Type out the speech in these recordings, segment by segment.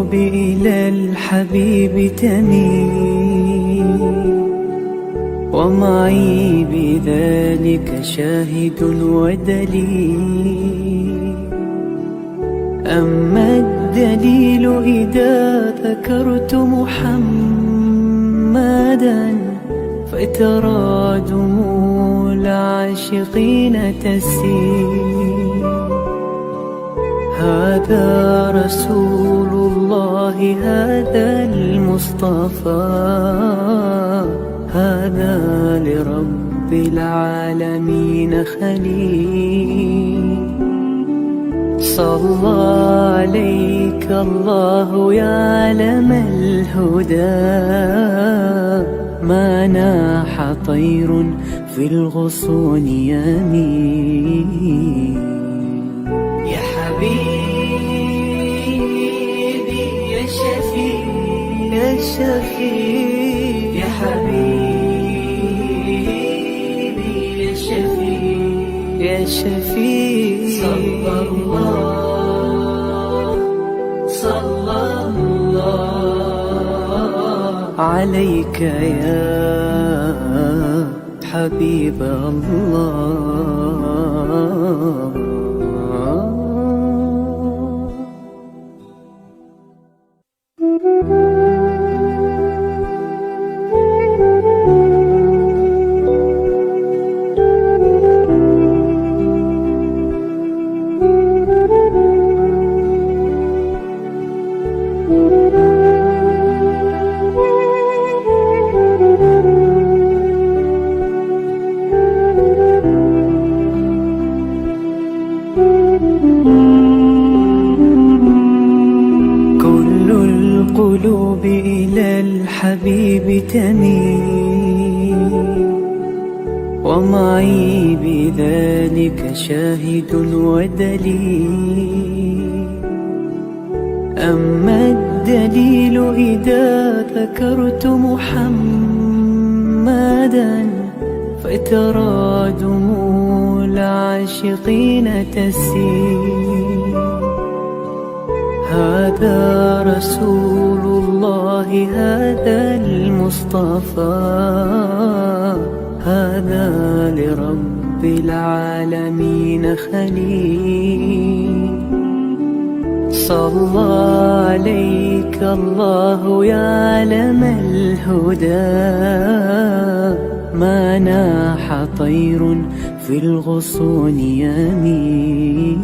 القلوب إلى الحبيب تميل، ومعي بذلك شاهد ودليل. أما الدليل إذا ذكرت محمدا فترى دموع العاشقين تسيل. هذا رسول الله، هذا المصطفى، هذا لرب العالمين خليل. صلى عليك الله يا علم الهدى، ما ناح طير في الغصون يمين. يا حبيبي يا شفيع يا شفيع، يا حبيبي يا شفيع يا شفيع. صلى الله عليك يا حبيب الله. القلوب إلى الحبيب تميل، ومعي بذلك شاهد ودليل. أما الدليل إذا ذكرت محمدا فترى دموع العاشقين تسيل. هذا رسول الله، هذا المصطفى، هذا لرب العالمين خليل. صلى عليك الله يا علم الهدى، ما ناح طير في الغصون يمين.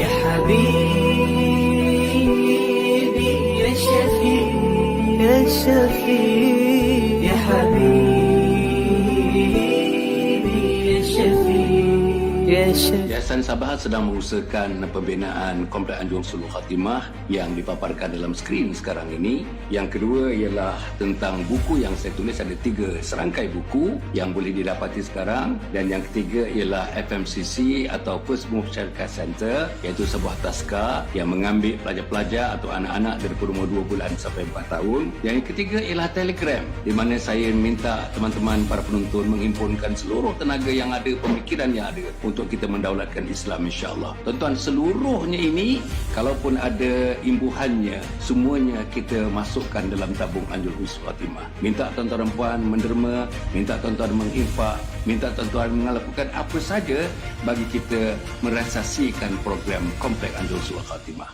يا حبيبي يا شفيع يا شفيع، يا حبيبي يا شفيع يا شفيع. Yayasan Sabah sedang mengusahakan pembinaan Komplek Anjung Sulul Khatimah yang dipaparkan dalam skrin sekarang ini. Yang kedua ialah tentang buku yang saya tulis, ada 3 serangkai buku yang boleh didapati sekarang. Dan yang ketiga ialah FMCC atau First Move Childcare Center, iaitu sebuah taska yang mengambil pelajar-pelajar atau anak-anak dari umur 2 bulan sampai 4 tahun. Yang ketiga ialah Telegram, di mana saya minta teman-teman para penonton menghimpunkan seluruh tenaga yang ada, pemikiran yang ada untuk kita mendaulatkan Islam, insya-Allah. Tuan-tuan, seluruhnya ini kalaupun ada imbuhannya, semuanya kita masukkan dalam tabung Anjung Sulul Khatimah. Minta tuan-tuan dan puan menderma, minta tuan-tuan menginfak, minta tuan-tuan melakukan apa saja bagi kita merasasikan program Komplek Anjung Sulul Khatimah.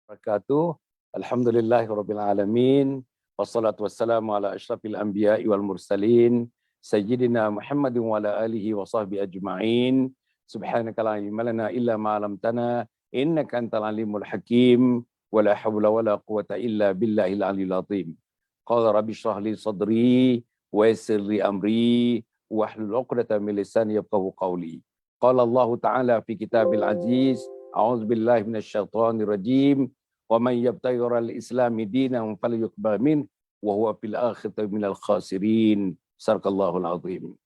Wabarakatuh. Alhamdulillahirabbil alamin. Wassalatu wassalamu ala asyrafil anbiya'i wal mursalin sayyidina Muhammadin wa ala alihi wa sahbihi ajma'in. Subhanaka la ilma lana illa ma 'allamtana innaka antal alimul hakim wa la haula wa la quwwata illa billahil aliyyil azim. Qala rabbi shrah li sadri wa yassir li amri wahlul 'uqdatam min lisani yafqahu qawli. Qala Allah Ta'ala fi kitabil aziz, a'udzu billahi minasyaitonir rajim, wa man yabtaghi ghairal islami dinan falyuqbal min wa huwa fil akhirati minal khasirin. Sadaqallahul azim.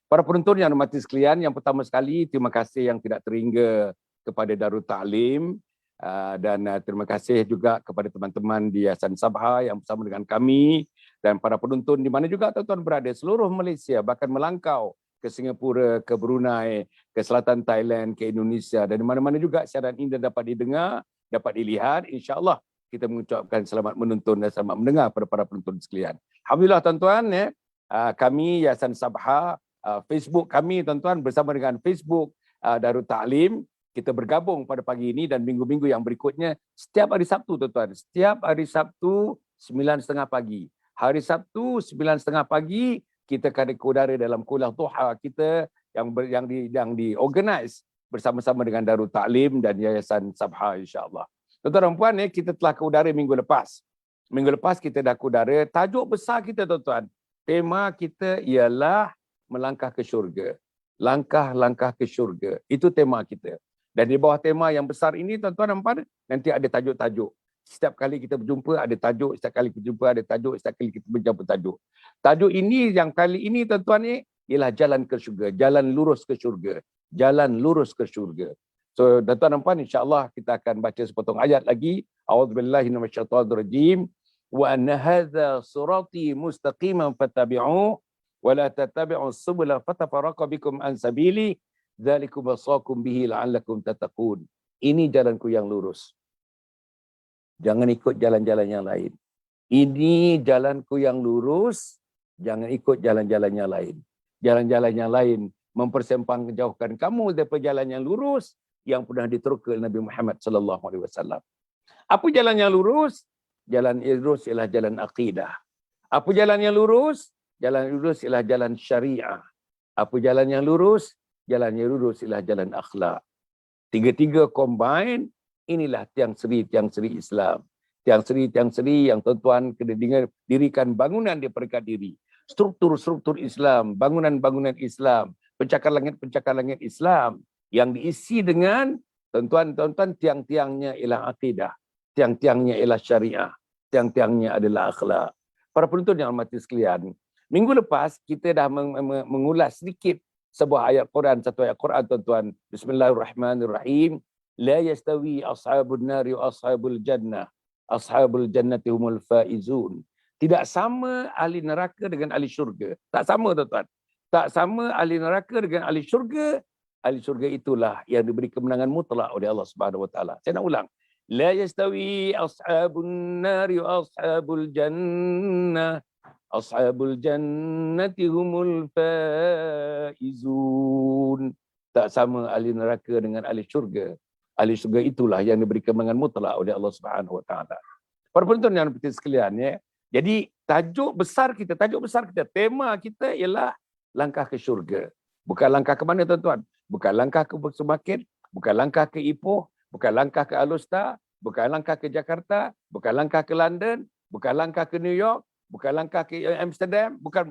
Para penonton yang hormati sekalian, yang pertama sekali terima kasih yang tidak terhingga kepada Darul Ta'lim, dan terima kasih juga kepada teman-teman di Yayasan Sabha yang bersama dengan kami, dan para penonton di mana juga tuan-tuan berada, seluruh Malaysia, bahkan melangkau ke Singapura, ke Brunei, ke selatan Thailand, ke Indonesia, dan di mana-mana juga siaran ini dapat didengar dapat dilihat. InsyaAllah kita mengucapkan selamat menonton dan selamat mendengar pada para penonton sekalian. Alhamdulillah tuan-tuan, kami Yayasan Sabha, Facebook kami tuan-tuan bersama dengan Facebook Darul Ta'lim, kita bergabung pada pagi ini dan minggu-minggu yang berikutnya setiap hari Sabtu tuan-tuan. Setiap hari Sabtu 9.30 pagi. Hari Sabtu 9.30 pagi kita akan ke udara dalam kuliah duha kita yang diorganize bersama-sama dengan Darul Ta'lim dan Yayasan Sabha insya-Allah. Tuan-tuan dan puan, kita telah ke udara minggu lepas. Minggu lepas kita dah ke udara. Tajuk besar kita tuan-tuan, tema kita ialah melangkah ke syurga. Langkah-langkah ke syurga. Itu tema kita. Dan di bawah tema yang besar ini tuan-tuan dan puan, nanti ada tajuk-tajuk. Setiap kali kita berjumpa ada tajuk, setiap kali kita berjumpa ada tajuk, setiap kali kita berjumpa tajuk. Tajuk ini yang kali ini tuan-tuan ialah jalan ke syurga, jalan lurus ke syurga. Jalan lurus ke syurga. So, tuan-tuan dan puan, insya-Allah kita akan baca sepotong ayat lagi. A'udzubillahi minasyaitonirrajim. Wa anna hadza sirati mustaqiman fattabi'uhu wa la tattabi'us subula fatafarraqa bikum an sabili dzalikum wasaqum bihi la'allakum tattaqun. Ini jalanku yang lurus. Jangan ikut jalan-jalan yang lain. Ini jalanku yang lurus, jangan ikut jalan-jalan yang lain. Jalan-jalan yang lain mempersempang jauhkan kamu daripada jalan yang lurus yang pernah diteroka Nabi Muhammad sallallahu alaihi wasallam. Apa jalan yang lurus? Jalan yang lurus ialah jalan akidah. Apa jalan yang lurus? Jalan yang lurus ialah jalan syariah. Apa jalan yang lurus? Jalan yang lurus ialah jalan akhlak. Tiga-tiga combine, inilah tiang seri Islam. Tiang seri yang tuan-tuan kena dirikan bangunan di peringkat diri. Struktur-struktur Islam, bangunan-bangunan Islam, pencakar langit Islam yang diisi dengan tuan-tuan tiang-tiangnya ialah akidah, tiang-tiangnya ialah syariah, tiang-tiangnya adalah akhlak. Para penonton yang hormati sekalian, minggu lepas kita dah mengulas sedikit sebuah ayat Quran, satu ayat Quran tuan-tuan. Bismillahirrahmanirrahim. La yastawi ashabun nari wa ashabul jannah. Ashabul jannati humul faizun. Tidak sama ahli neraka dengan ahli syurga. Tak sama tuan-tuan. Tak sama ahli neraka dengan ahli syurga. Ahli syurga itulah yang diberi kemenangan mutlak oleh Allah Subhanahu wa taala. Saya nak ulang. La yastawi ashabun nari wa ashabul jannah. Ashabul jannati humul faizun. Tak sama ahli neraka dengan ahli syurga. Ahli syurga itulah yang diberi kemenangan mutlak oleh Allah Subhanahu wa taala. Para penonton yang berhati sekalian Jadi tajuk besar kita, tema kita ialah langkah ke syurga. Bukan langkah ke mana tuan-tuan? Bukan langkah ke Semakin, bukan langkah ke Ipoh, bukan langkah ke Alustar, bukan langkah ke Jakarta, bukan langkah ke London, bukan langkah ke New York, bukan langkah ke Amsterdam, bukan.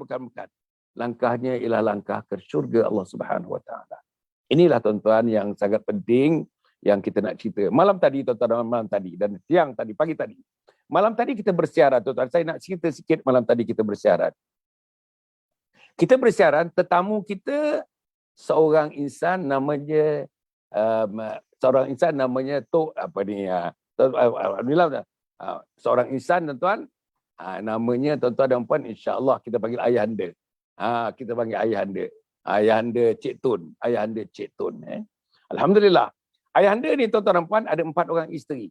Langkahnya ialah langkah ke syurga Allah Subhanahu wa taala. Inilah tuan-tuan yang sangat penting yang kita nak cerita. Malam tadi tuan-tuan, dan siang tadi, pagi tadi. Malam tadi kita bersiaran tuan-tuan. Saya nak cerita sikit malam tadi kita bersiaran. Kita bersiaran, tetamu kita seorang insan namanya seorang insan tuan-tuan, namanya tuan-tuan dan puan, insya-Allah kita panggil ayahanda. Kita panggil ayahanda. Ayahanda Cik Tun, Alhamdulillah. Ayahanda ni tuan-tuan dan puan ada 4 orang isteri.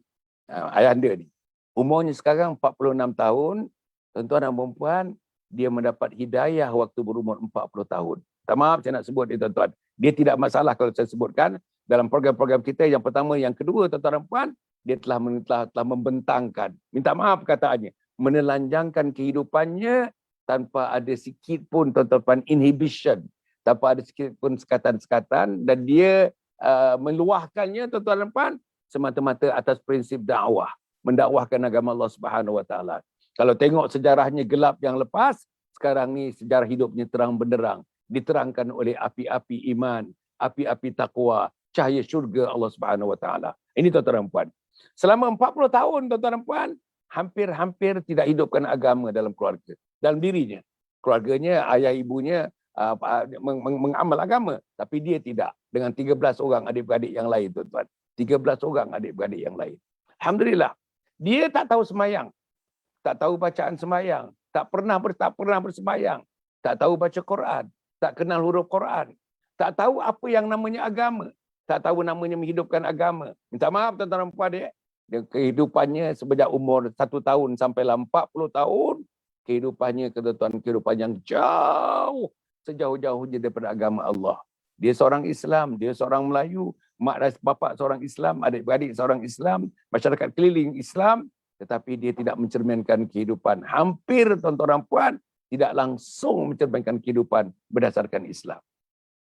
Ayahanda ni umurnya sekarang 46 tahun. Tuan-tuan dan puan, dia mendapat hidayah waktu berumur 40 tahun. Tak maaf saya nak sebut dia tuan-tuan. Dia tidak masalah kalau saya sebutkan dalam program-program kita. Yang pertama, yang kedua tuan-tuan dan puan, dia telah membentangkan, minta maaf perkataannya, menelanjangkan kehidupannya tanpa ada sikit pun tuan-tuan inhibition, tanpa ada sikit pun sekatan-sekatan, dan dia meluahkannya tuan-tuan dan puan semata-mata atas prinsip dakwah, mendakwahkan agama Allah Subhanahu wa taala. Kalau tengok sejarahnya gelap yang lepas, sekarang ni sejarah hidupnya terang benderang, diterangkan oleh api-api iman, api-api takwa, cahaya syurga Allah Subhanahu wa taala. Ini tuan-tuan dan puan. Selama 40 tahun tuan-tuan dan puan, hampir tidak hidupkan agama dalam keluarga, dalam dirinya. Keluarganya, ayah ibunya mengamal agama, tapi dia tidak. Dengan 13 orang adik-beradik yang lain tuan-tuan. 13 orang adik-beradik yang lain. Alhamdulillah. Dia tak tahu semayang. Tak tahu bacaan semayang, tak pernah bersemayang, tak tahu baca Quran, tak kenal huruf Quran, tak tahu apa yang namanya agama, tak tahu namanya menghidupkan agama. Minta maaf tuan-tuan dan puan Kehidupannya sejak umur 1 tahun sampai 40 tahun, kehidupannya kehidupan yang jauh, sejauh-jauhnya daripada agama Allah. Dia seorang Islam, dia seorang Melayu, mak dan bapa seorang Islam, adik-beradik seorang Islam, masyarakat keliling Islam, tetapi dia tidak mencerminkan kehidupan. Hampir tuan-tuan dan puan tidak langsung mencerminkan kehidupan berdasarkan Islam.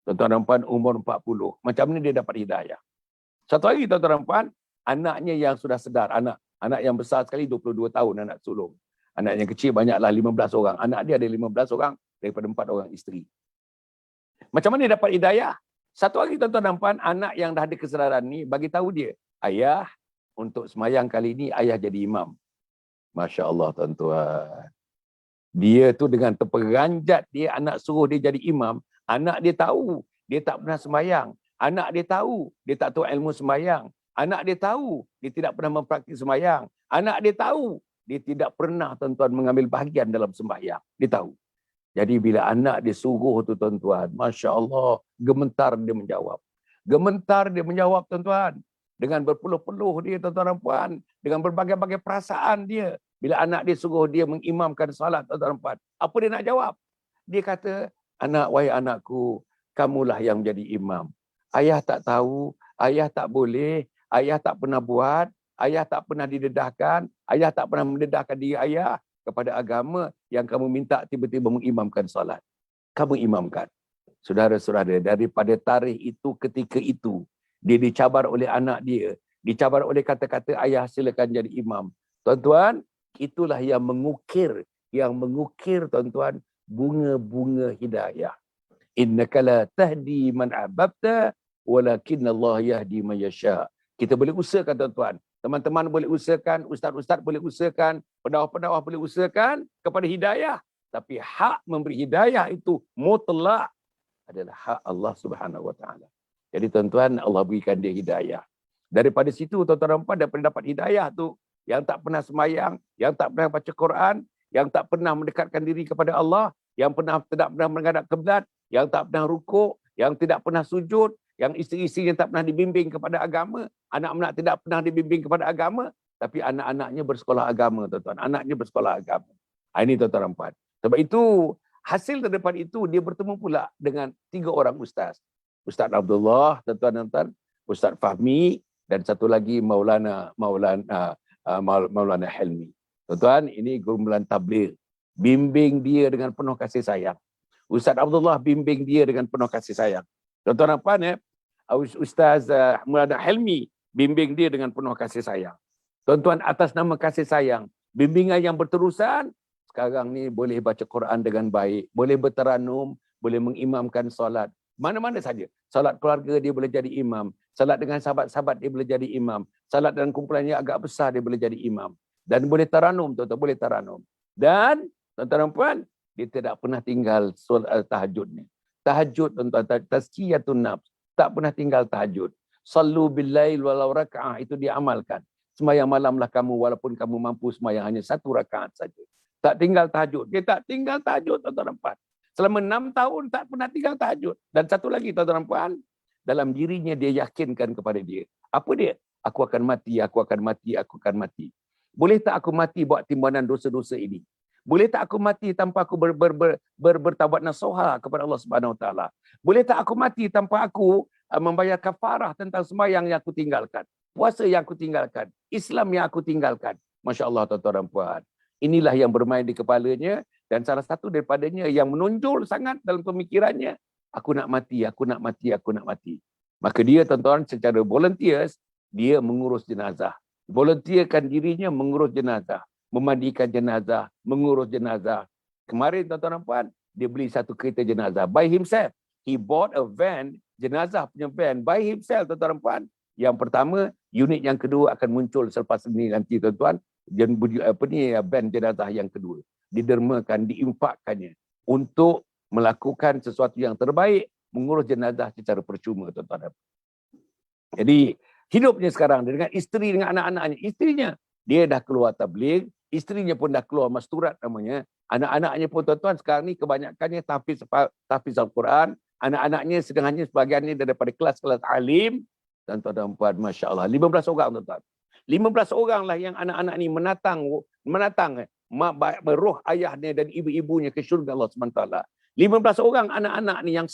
Tuan-tuan dan puan umur 40, macam ni dia dapat hidayah. Satu hari tuan-tuan dan puan, anaknya yang sudah sedar, anak yang besar sekali 22 tahun anak sulung. Anak yang kecil banyaklah 15 orang. Anak dia ada 15 orang daripada 4 orang isteri. Macam mana dia dapat hidayah? Satu hari tuan-tuan dan puan, anak yang dah ada kesedaran ni bagi tahu dia, ayah, untuk semayang kali ni ayah jadi imam. Masya Allah tuan-tuan. Dia tu dengan terperanjat dia, anak suruh dia jadi imam. Anak dia tahu, dia tak pernah semayang. Anak dia tahu, dia tak tahu ilmu semayang. Anak dia tahu, dia tidak pernah mempraktis semayang. Anak dia tahu, dia tidak pernah tuan-tuan mengambil bahagian dalam sembahyang. Dia tahu. Jadi bila anak dia suruh tu tuan-tuan, Masya Allah, gemetar dia menjawab. Gemetar dia menjawab tuan-tuan. Dengan berpeluh-peluh dia tuan-tuan dan puan. Dengan berbagai-bagai perasaan dia. Bila anak dia suruh dia mengimamkan salat tuan-tuan dan puan. Apa dia nak jawab? Dia kata, wahai anakku, kamulah yang menjadi imam. Ayah tak tahu, ayah tak boleh, ayah tak pernah buat, ayah tak pernah didedahkan, ayah tak pernah mendedahkan diri ayah kepada agama yang kamu minta tiba-tiba mengimamkan salat. Kamu imamkan. Saudara-saudara, daripada tarikh itu, ketika itu, dia dicabar oleh anak dia, dicabar oleh kata-kata ayah silakan jadi imam. Tuan-tuan, itulah yang mengukir tuan-tuan, bunga-bunga hidayah. Innaka la tahdi man ahbabta walakin Allah yahdi man yasha. Kita boleh usahakan tuan-tuan. Teman-teman boleh usahakan, ustaz-ustaz boleh usahakan, pendakwah-pendakwah boleh usahakan kepada hidayah. Tapi hak memberi hidayah itu mutlak adalah hak Allah Subhanahu Wa Taala. Jadi tuan-tuan, Allah berikan dia hidayah. Daripada situ tuan-tuan dan puan, daripada dapat hidayah tu, yang tak pernah semayang, yang tak pernah baca Quran, yang tak pernah mendekatkan diri kepada Allah, yang tidak pernah menghadap kiblat, yang tak pernah rukuk, yang tidak pernah sujud, yang isteri-isteri yang tak pernah dibimbing kepada agama, anak-anak tidak pernah dibimbing kepada agama, tapi anak-anaknya bersekolah agama, tuan-tuan. Anaknya bersekolah agama. Ini tuan-tuan dan puan. Sebab itu, hasil daripada itu, dia bertemu pula dengan 3 orang ustaz. Ustaz Abdullah, tuan-tuan dan puan, Ustaz Fahmi, dan satu lagi Maulana Helmi. Tuan-tuan, ini gurumulan tabligh. Bimbing dia dengan penuh kasih sayang. Ustaz Abdullah bimbing dia dengan penuh kasih sayang. Tuan-tuan dan puan, Ustaz Maulana Helmi bimbing dia dengan penuh kasih sayang. Tuan-tuan, atas nama kasih sayang, bimbingan yang berterusan, sekarang ni boleh baca Quran dengan baik, boleh berteranum, boleh mengimamkan solat. Mana-mana saja. Salat keluarga dia boleh jadi imam. Salat dengan sahabat-sahabat dia boleh jadi imam. Salat dalam kumpulan yang agak besar dia boleh jadi imam. Dan boleh taranum, tuan-tuan, boleh taranum. Dan, tuan-tuan dan puan, dia tidak pernah tinggal solat tahajud ni. Tahajud, tuan-tuan, tazkiyatun nafs. Tak pernah tinggal tahajud. Sallu bil-lail walau raka'ah, itu dia amalkan. Semayang malamlah kamu, walaupun kamu mampu semayang hanya 1 rakaat saja. Tak tinggal tahajud. Dia tak tinggal tahajud, tuan-tuan dan puan. Selama 6 tahun tak pernah tinggal tahajud. Dan satu lagi, tuan-tuan dan puan, dalam dirinya dia yakinkan kepada dia. Apa dia? Aku akan mati, aku akan mati, aku akan mati. Boleh tak aku mati buat timbalan dosa-dosa ini? Boleh tak aku mati tanpa aku bertaubat nasuha kepada Allah Subhanahu Wa Taala? Boleh tak aku mati tanpa aku membayar kafarah tentang sembahyang yang aku tinggalkan, puasa yang aku tinggalkan, Islam yang aku tinggalkan? Masya-Allah, tuan-tuan dan puan. Inilah yang bermain di kepalanya, dan salah satu daripadanya yang menonjol sangat dalam pemikirannya, aku nak mati, aku nak mati, aku nak mati. Maka dia, tuan-tuan, secara volunteers, dia mengurus jenazah. Volunteerkan dirinya mengurus jenazah, memandikan jenazah, mengurus jenazah. Kemarin, tuan-tuan dan puan, dia beli 1 kereta jenazah by himself. He bought a van, jenazah punya van by himself, tuan-tuan dan puan. Yang pertama, unit yang kedua akan muncul selepas ini nanti, tuan-tuan. Van jenazah yang kedua. Didermakan, diinfakkannya untuk melakukan sesuatu yang terbaik, mengurus jenazah secara percuma, tuan-tuan dan puan. Jadi, hidupnya sekarang dengan isteri, dengan anak-anaknya. Isterinya, dia dah keluar tabligh, isterinya pun dah keluar masturat namanya. Anak-anaknya pun, tuan-tuan, sekarang ni kebanyakannya tahfiz Al-Quran. Anak-anaknya sedengannya sebagiannya daripada kelas-kelas alim. Tuan-tuan dan puan, Masya Allah. 15 orang, tuan-tuan. 15 orang lah yang anak-anak ni menatang roh ayahnya dan ibu-ibunya ke syurga Allah SWT. 15 orang anak-anak ni yang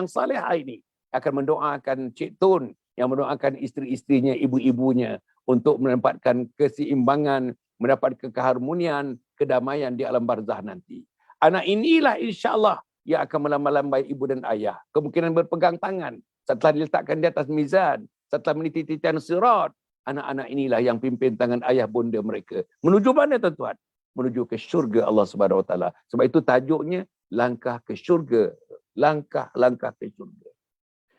salihah ini akan mendoakan Cik Tun, yang mendoakan isteri-isterinya, ibu-ibunya untuk mendapatkan keseimbangan, mendapatkan keharmonian, kedamaian di alam barzah nanti. Anak inilah insya-Allah yang akan melambai-lambai ibu dan ayah. Kemungkinan berpegang tangan setelah diletakkan di atas mizan, setelah meniti titian sirat. Anak-anak inilah yang pimpin tangan ayah bonda mereka. Menuju mana tuan-tuan? Menuju ke syurga Allah Subhanahu Wa Taala. Sebab itu tajuknya langkah ke syurga. Langkah-langkah ke syurga.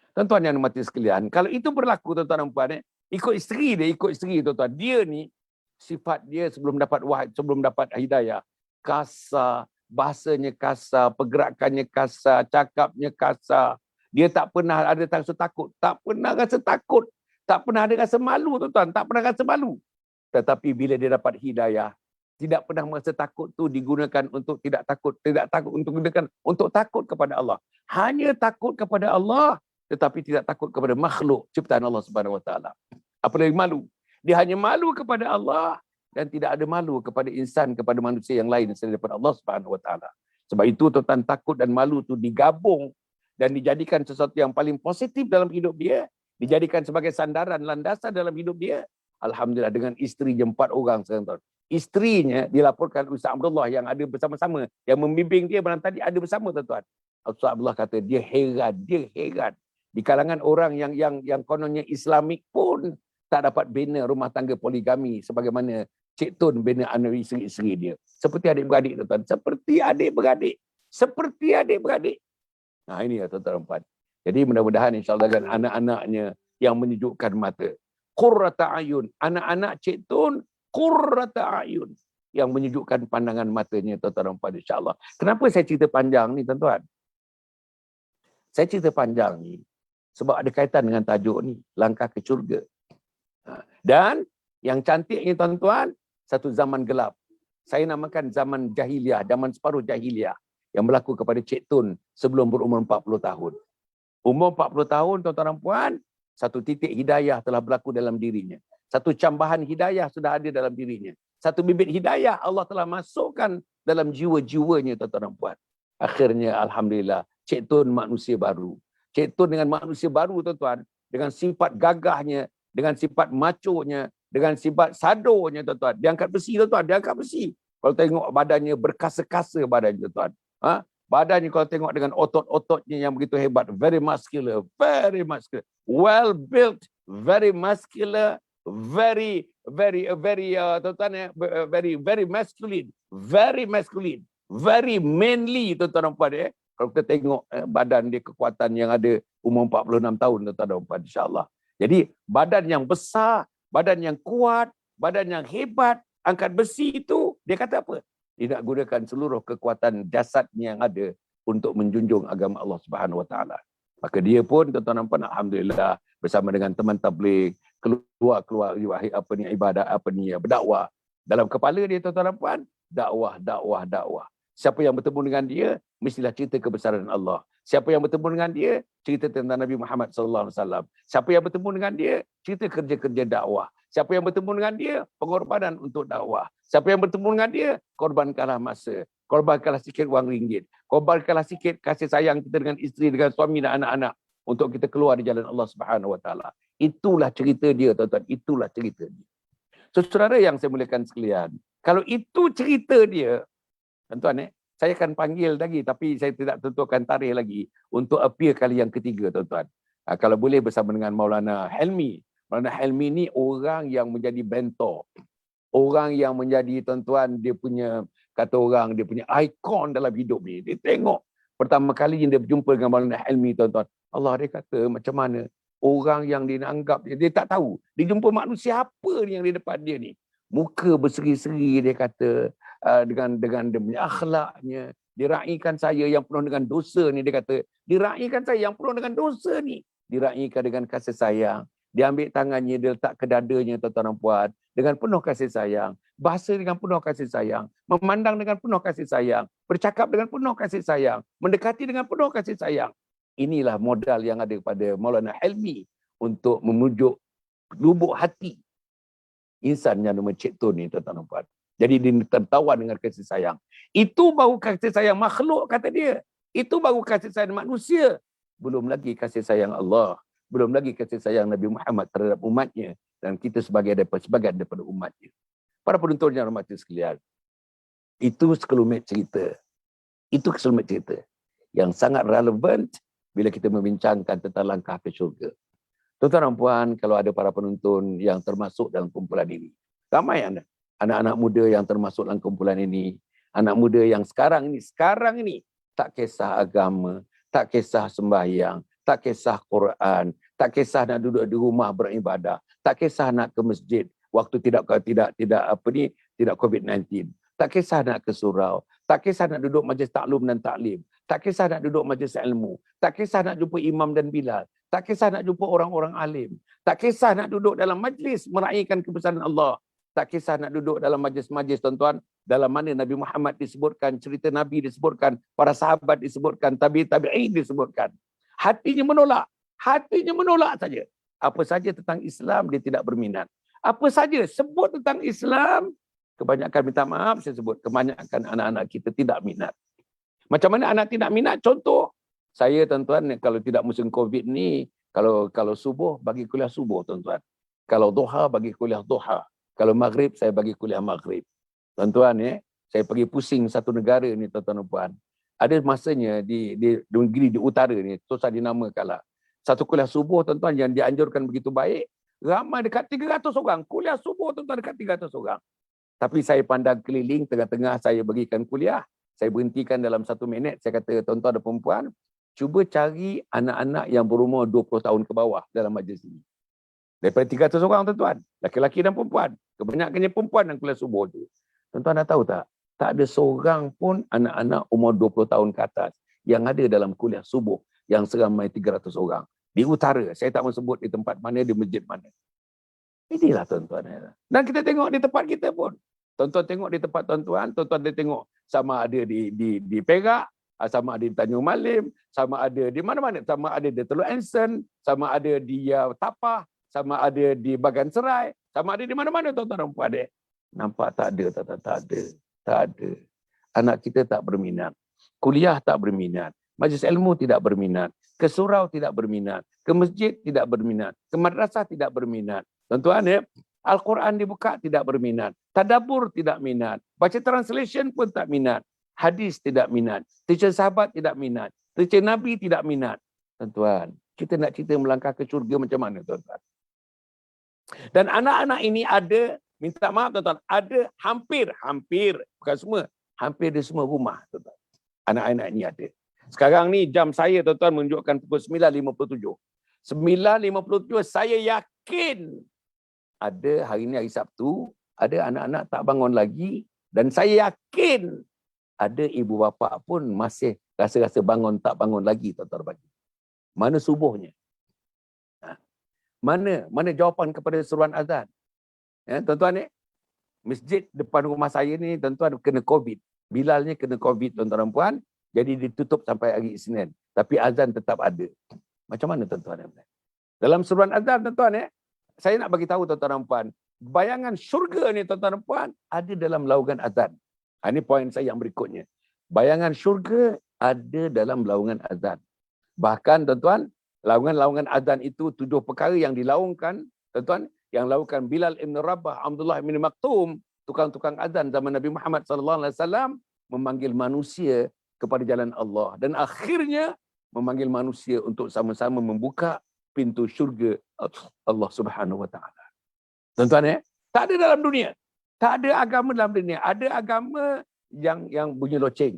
Tuan-tuan yang mati sekalian, kalau itu berlaku tuan-tuan dan puan, ikut isteri tuan-tuan. Dia ni sifat dia sebelum dapat wahid, sebelum dapat hidayah, kasar, bahasanya kasar, pergerakannya kasar, cakapnya kasar. Dia tak pernah ada rasa takut, tak pernah rasa takut, tak pernah ada rasa malu tuan-tuan, tak pernah rasa malu. Tetapi bila dia dapat hidayah, tidak pernah merasa takut tu digunakan untuk tidak takut untuk digunakan untuk takut kepada Allah. Hanya takut kepada Allah, tetapi tidak takut kepada makhluk ciptaan Allah Subhanahu Wa Taala. Apa lagi malu? Dia hanya malu kepada Allah dan tidak ada malu kepada insan, kepada manusia yang lain selain daripada Allah Subhanahu Wa Taala. Sebab itu tuan takut dan malu tu digabung dan dijadikan sesuatu yang paling positif dalam hidup dia, dijadikan sebagai sandaran landasan dalam hidup dia. Alhamdulillah dengan isteri 4 orang sekarang tuan. Isterinya dilaporkan Ustaz Abdullah yang ada bersama-sama, yang membimbing dia malam tadi ada bersama tuan-tuan. Ustaz Abdullah kata dia heran. Di kalangan orang yang kononnya Islamik pun tak dapat bina rumah tangga poligami sebagaimana Cik Tun bina anak isteri-isteri dia. Seperti adik-beradik tuan-tuan. Seperti adik-beradik. Nah ini ya tuan-tuan. Jadi mudah-mudahan insya-Allah dengan anak-anaknya yang menyejukkan mata. Qurrata ayun. Anak-anak Cik Tun, qurrata ayun. Yang menyejukkan pandangan matanya tuan-tuan insya-Allah. Kenapa saya cerita panjang ni tuan-tuan? Saya cerita panjang ni sebab ada kaitan dengan tajuk ni, langkah ke syurga. Dan yang cantiknya tuan-tuan, satu zaman gelap. Saya namakan zaman jahiliah, zaman separuh jahiliah yang berlaku kepada Cik Tun sebelum berumur 40 tahun. Umur 40 tahun tuan-tuan dan puan, satu titik hidayah telah berlaku dalam dirinya. Satu cambahan hidayah sudah ada dalam dirinya. Satu bibit hidayah Allah telah masukkan dalam jiwa-jiwanya tuan-tuan dan puan. Akhirnya alhamdulillah Cik Tun manusia baru. Cik Tun dengan manusia baru tuan-tuan, dengan sifat gagahnya, dengan sifat maconya, dengan sifat sadornya tuan-tuan. Dia angkat besi tuan-tuan, dia angkat besi. Kalau tengok badannya berkasa-kasa badannya tuan-tuan. Badannya kalau tengok dengan otot-ototnya yang begitu hebat, very muscular, well built, very muscular, very tuan-tuan, very masculine, very manly tuan-tuan dan puan. Kalau kita tengok badan dia, kekuatan yang ada umur 46 tahun tuan-tuan dan puan, insya-Allah. Jadi badan yang besar, badan yang kuat, badan yang hebat, angkat besi itu, dia kata apa? Dia nak gunakan seluruh kekuatan jasadnya yang ada untuk menjunjung agama Allah Subhanahu Wa Taala. Maka dia pun tuan-tuan dan puan, alhamdulillah bersama dengan teman tabligh keluar ibadah berdakwah. Dalam kepala dia tuan-tuan dan puan, dakwah. Siapa yang bertemu dengan dia mestilah cerita kebesaran Allah. Siapa yang bertemu dengan dia cerita tentang Nabi Muhammad sallallahu alaihi wasallam. Siapa yang bertemu dengan dia cerita kerja-kerja dakwah. Siapa yang bertemu dengan dia pengorbanan untuk dakwah. Siapa yang bertemu dengan dia korbankanlah masa, korbankanlah sikit wang ringgit, korbankanlah sikit kasih sayang kita dengan isteri, dengan suami dan anak-anak untuk kita keluar di jalan Allah Subhanahu Wa Taala. Itulah cerita dia tuan-tuan, itulah cerita dia. So, saudara yang saya muliakan sekalian, kalau itu cerita dia tuan-tuan, saya akan panggil lagi tapi saya tidak tentukan tarikh lagi untuk appear kali yang ketiga tuan-tuan. Kalau boleh bersama dengan Maulana Helmi. Maulana Helmi ni orang yang menjadi mentor. Orang yang menjadi tuan-tuan dia punya, kata orang, dia punya ikon dalam hidup ni. Dia tengok pertama kali dia berjumpa dengan Maulana Helmi tuan-tuan. Allah, dia kata macam mana orang yang dia anggap, dia tak tahu. Dia jumpa manusia apa ni yang di depan dia ni. Muka berseri-seri dia kata, dengan dia punya akhlaknya, diraikan saya yang penuh dengan dosa ni, dia kata, diraikan saya yang penuh dengan dosa ni, diraikan dengan kasih sayang. Dia ambil tangannya, dia letak ke dadanya tuan-tuan dan puan, dengan penuh kasih sayang, bahasa dengan penuh kasih sayang, memandang dengan penuh kasih sayang, bercakap dengan penuh kasih sayang, mendekati dengan penuh kasih sayang. Inilah modal yang ada pada Maulana Helmi untuk memujuk lubuk hati Insan yang mencipta ni, tuan-tuan dan puan. Jadi dia tertawa dengan kasih sayang. Itu baru kasih sayang makhluk, kata dia. Itu baru kasih sayang manusia. Belum lagi kasih sayang Allah. Belum lagi kasih sayang Nabi Muhammad terhadap umatnya. Dan kita sebagai daripada umatnya. Para penonton yang hormati sekalian. Itu sekelumit cerita. Itu sekelumit cerita. Yang sangat relevan bila kita membincangkan tentang langkah ke syurga. Tuan-tuan dan puan, kalau ada para penonton yang termasuk dalam kumpulan ini. Ramai anak-anak muda yang termasuk dalam kumpulan ini. Anak muda yang sekarang ini tak kisah agama, tak kisah sembahyang, tak kisah Quran, tak kisah nak duduk di rumah beribadah, tak kisah nak ke masjid waktu tidak COVID-19. Tak kisah nak ke surau, tak kisah nak duduk majlis taklum dan taklim, tak kisah nak duduk majlis ilmu, tak kisah nak jumpa imam dan bilal, tak kisah nak jumpa orang-orang alim, tak kisah nak duduk dalam majlis meraihkan kebesaran Allah, tak kisah nak duduk dalam majlis-majlis, tuan-tuan, dalam mana Nabi Muhammad disebutkan, cerita Nabi disebutkan, para sahabat disebutkan, tabi'in disebutkan. Hatinya menolak saja. Apa saja tentang Islam dia tidak berminat. Apa saja sebut tentang Islam, kebanyakan, minta maaf saya sebut, kebanyakan anak-anak kita tidak minat. Macam mana anak tidak minat? Contoh, saya tuan-tuan, kalau tidak musim COVID ni, kalau subuh, bagi kuliah subuh tuan-tuan. Kalau duha, bagi kuliah duha. Kalau maghrib, saya bagi kuliah maghrib. Tuan-tuan, saya pergi pusing satu negara ni tuan-tuan dan puan. Ada masanya di negeri di utara ni, susah dinamakanlah. Satu kuliah subuh tuan-tuan yang dianjurkan begitu baik, ramai dekat 300 orang. Kuliah subuh tuan-tuan dekat 300 orang. Tapi saya pandang keliling, tengah-tengah saya berikan kuliah. Saya berhentikan dalam 1 minit. Saya kata, tuan-tuan dan perempuan, cuba cari anak-anak yang berumur 20 tahun ke bawah dalam majlis ini. Daripada 300 orang, tuan-tuan. Laki-laki dan perempuan. Kebanyakannya perempuan yang kuliah subuh tu. Tuan-tuan dah tahu tak? Tak ada seorang pun anak-anak umur 20 tahun ke atas yang ada dalam kuliah subuh yang seramai 300 orang. Di utara. Saya tak mahu sebut di tempat mana, di masjid mana. Inilah tuan-tuan. Dan kita tengok di tempat kita pun. Tuan-tuan tengok di tempat tuan-tuan, tuan-tuan dia tengok sama ada di Perak, sama ada di Tanjung Malim, sama ada di mana-mana, sama ada di Teluk Anson, sama ada di Tapah, sama ada di Bagan Serai, sama ada di mana-mana tuan-tuan dan puan. Nampak tak ada, tuan-tuan, tak ada. Anak kita tak berminat. Kuliah tak berminat. Majlis ilmu tidak berminat. Ke surau tidak berminat. Ke masjid tidak berminat. Ke madrasah tidak berminat. Tuan-tuan, Al-Quran dibuka tidak berminat. Tadabbur tidak minat. Baca translation pun tak minat. Hadis tidak minat. Teacher sahabat tidak minat. Teacher Nabi tidak minat. Tuan-tuan, kita nak cerita melangkah ke syurga macam mana, tuan-tuan? Dan anak-anak ini ada, minta maaf tuan-tuan, ada hampir, bukan semua, hampir di semua rumah, tuan-tuan. Anak-anak ini ada. Sekarang ni jam saya, tuan-tuan, menunjukkan pukul 9.57. 9.57, saya yakin ada hari ni hari Sabtu, ada anak-anak tak bangun lagi, dan saya yakin ada ibu bapa pun masih rasa-rasa bangun tak bangun lagi, tuan-tuan bagi. Mana subuhnya? Mana jawapan kepada seruan azan? Tuan-tuan, masjid depan rumah saya ni, tuan-tuan, kena COVID. Bilalnya kena COVID, tuan-tuan dan puan, jadi ditutup sampai hari Isnin. Tapi azan tetap ada. Macam mana, tuan-tuan? Dalam seruan azan, tuan-tuan, saya nak bagi tahu tuan-tuan dan puan, bayangan syurga ni tuan-tuan dan puan ada dalam laungan azan. Ini poin saya yang berikutnya. Bayangan syurga ada dalam laungan azan. Bahkan tuan-tuan, laungan azan itu 7 perkara yang dilaungkan, tuan-tuan, yang lakukan Bilal ibn Rabah, Abdullah ibn Maktum, tukang-tukang azan zaman Nabi Muhammad SAW, memanggil manusia kepada jalan Allah. Dan akhirnya memanggil manusia untuk sama-sama membuka pintu syurga Allah Subhanahu Wa Taala. Tuan-tuan, tak ada dalam dunia. Tak ada agama dalam dunia. Ada agama yang bunyi loceng.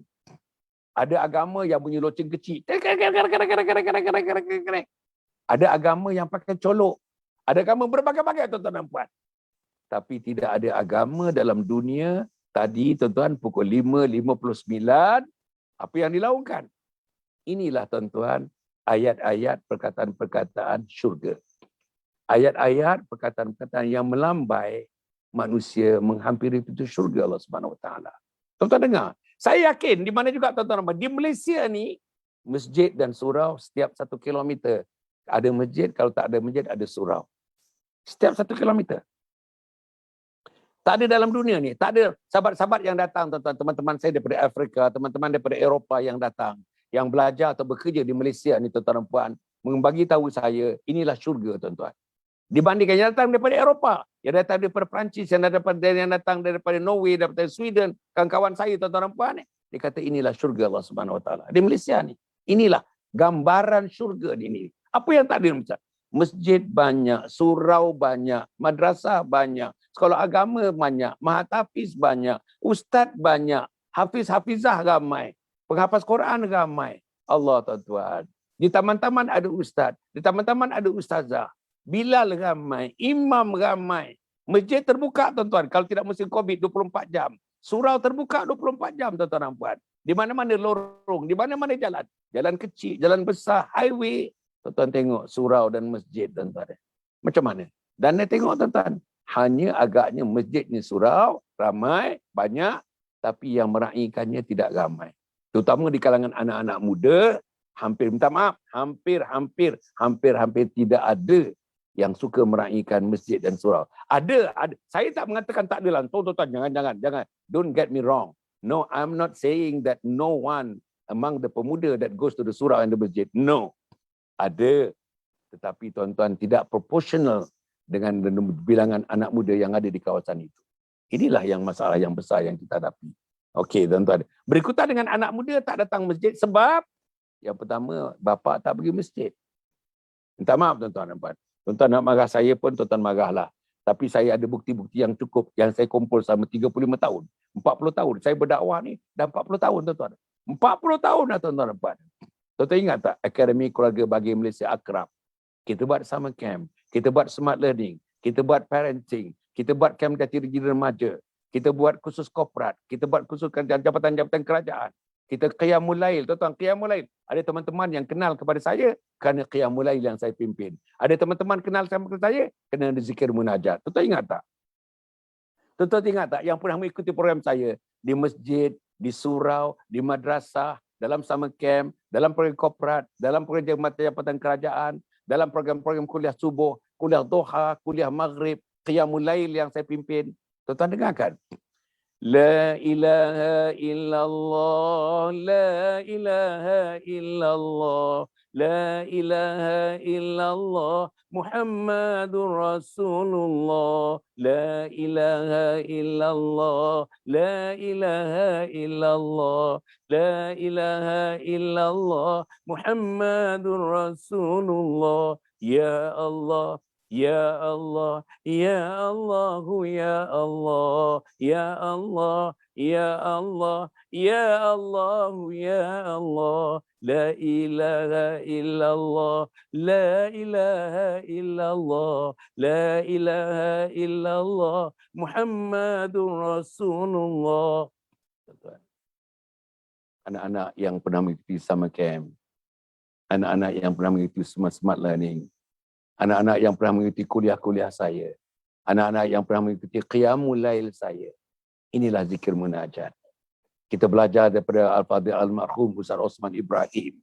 Ada agama yang bunyi loceng kecil. Ada agama yang pakai colok. Ada agama berbagai-bagai, tuan-tuan dan puan. Tapi tidak ada agama dalam dunia. Tadi, tuan-tuan, pukul 5.59, apa yang dilakukan? Inilah, tuan-tuan, ayat-ayat perkataan-perkataan syurga. Ayat-ayat perkataan-perkataan yang melambai manusia menghampiri pintu syurga Allah Subhanahu Wa Taala. Tuan-tuan dengar, saya yakin di mana juga tuan-tuan, di Malaysia ni masjid dan surau setiap 1 kilometer ada masjid, kalau tak ada masjid ada surau. Setiap 1 kilometer. Tak ada dalam dunia ni. Tak ada sahabat-sahabat yang datang, tuan-tuan, teman-teman saya daripada Afrika, teman-teman daripada Eropah yang datang, yang belajar atau bekerja di Malaysia ni, tuan-tuan dan puan, membagi tahu saya, inilah syurga, tuan-tuan. Dibandingkan yang datang daripada Eropah, yang datang daripada Perancis, yang datang daripada Norway, daripada Sweden, kawan-kawan saya, tuan-tuan dan puan, dia kata inilah syurga Allah Subhanahu Wa Taala. Di Malaysia ni, inilah gambaran syurga di ini. Apa yang tak ada? Masjid banyak, surau banyak, madrasah banyak, sekolah agama banyak, mahathafiz banyak, ustaz banyak, hafiz-hafizah ramai, penghafaz Quran ramai. Allah, tuan-tuan. Di taman-taman ada ustaz, di taman-taman ada ustazah. Bilal ramai, imam ramai. Masjid terbuka, tuan-tuan. Kalau tidak musim Covid, 24 jam. Surau terbuka 24 jam, tuan-tuan dan puan. Di mana-mana lorong, di mana-mana jalan. Jalan kecil, jalan besar, highway. Tuan-tuan tengok surau dan masjid, tuan-tuan. Macam mana? Dan dia tengok, tuan-tuan. Hanya agaknya masjid ni surau, ramai, banyak. Tapi yang meraihkannya tidak ramai. Terutama di kalangan anak-anak muda, hampir, minta maaf, hampir tidak ada yang suka meraihkan masjid dan surau. Ada. Saya tak mengatakan tak ada lah. Tuan-tuan, jangan. Don't get me wrong. No, I'm not saying that no one among the pemuda that goes to the surau and the masjid. No. Ada. Tetapi tuan-tuan tidak proportional dengan bilangan anak muda yang ada di kawasan itu. Inilah yang masalah yang besar yang kita hadapi. Okey, tuan-tuan. Berikutan dengan anak muda tak datang masjid sebab yang pertama, bapa tak pergi masjid. Minta maaf, tuan-tuan. Tuan-tuan nak marah saya pun, tuan-tuan marahlah. Tapi saya ada bukti-bukti yang cukup yang saya kumpul selama 35 tahun. 40 tahun. Saya berdakwah ni dah 40 tahun, tuan-tuan. 40 tahun dah, tuan-tuan. Tuan-tuan ingat tak Akademi Keluarga Bagi Malaysia Akrab? Kita buat summer camp. Kita buat smart learning. Kita buat parenting. Kita buat camp jati diri remaja. Kita buat khusus korporat. Kita buat khusus jabatan-jabatan kerajaan. Kita qiyamul lail, tuan-tuan, qiyamul lail. Ada teman-teman yang kenal kepada saya kerana qiyamul lail yang saya pimpin. Ada teman-teman kenal sama saya kerana zikir munajat. Tuan-tuan ingat tak? Tuan-tuan ingat tak yang pernah mengikuti program saya di masjid, di surau, di madrasah, dalam summer camp, dalam program korporat, dalam program jabatan kerajaan, dalam program-program kuliah subuh, kuliah duha, kuliah maghrib, qiyamul lail yang saya pimpin. Tuan-tuan dengarkan. La ilaha illallah, la ilaha illallah, la ilaha illallah, Muhammadur Rasulullah, la ilaha illallah, la ilaha illallah, la ilaha illallah, Muhammadur Rasulullah, ya Allah. Ya Allah, Ya Allah, Ya Allah, Ya Allah, Ya Allah, Ya Allah, Ya Allah, La ilaha illallah, La ilaha illallah, La ilaha illallah, Muhammadur Rasulullah. Anak-anak yang pernah mengikuti summer camp, anak-anak yang pernah mengikuti smart learning, anak-anak yang pernah mengikuti kuliah-kuliah saya, anak-anak yang pernah mengikuti qiyamul lail saya. Inilah zikir munajat. Kita belajar daripada Al-Fadhil Al-Marhum Ustaz Osman Ibrahim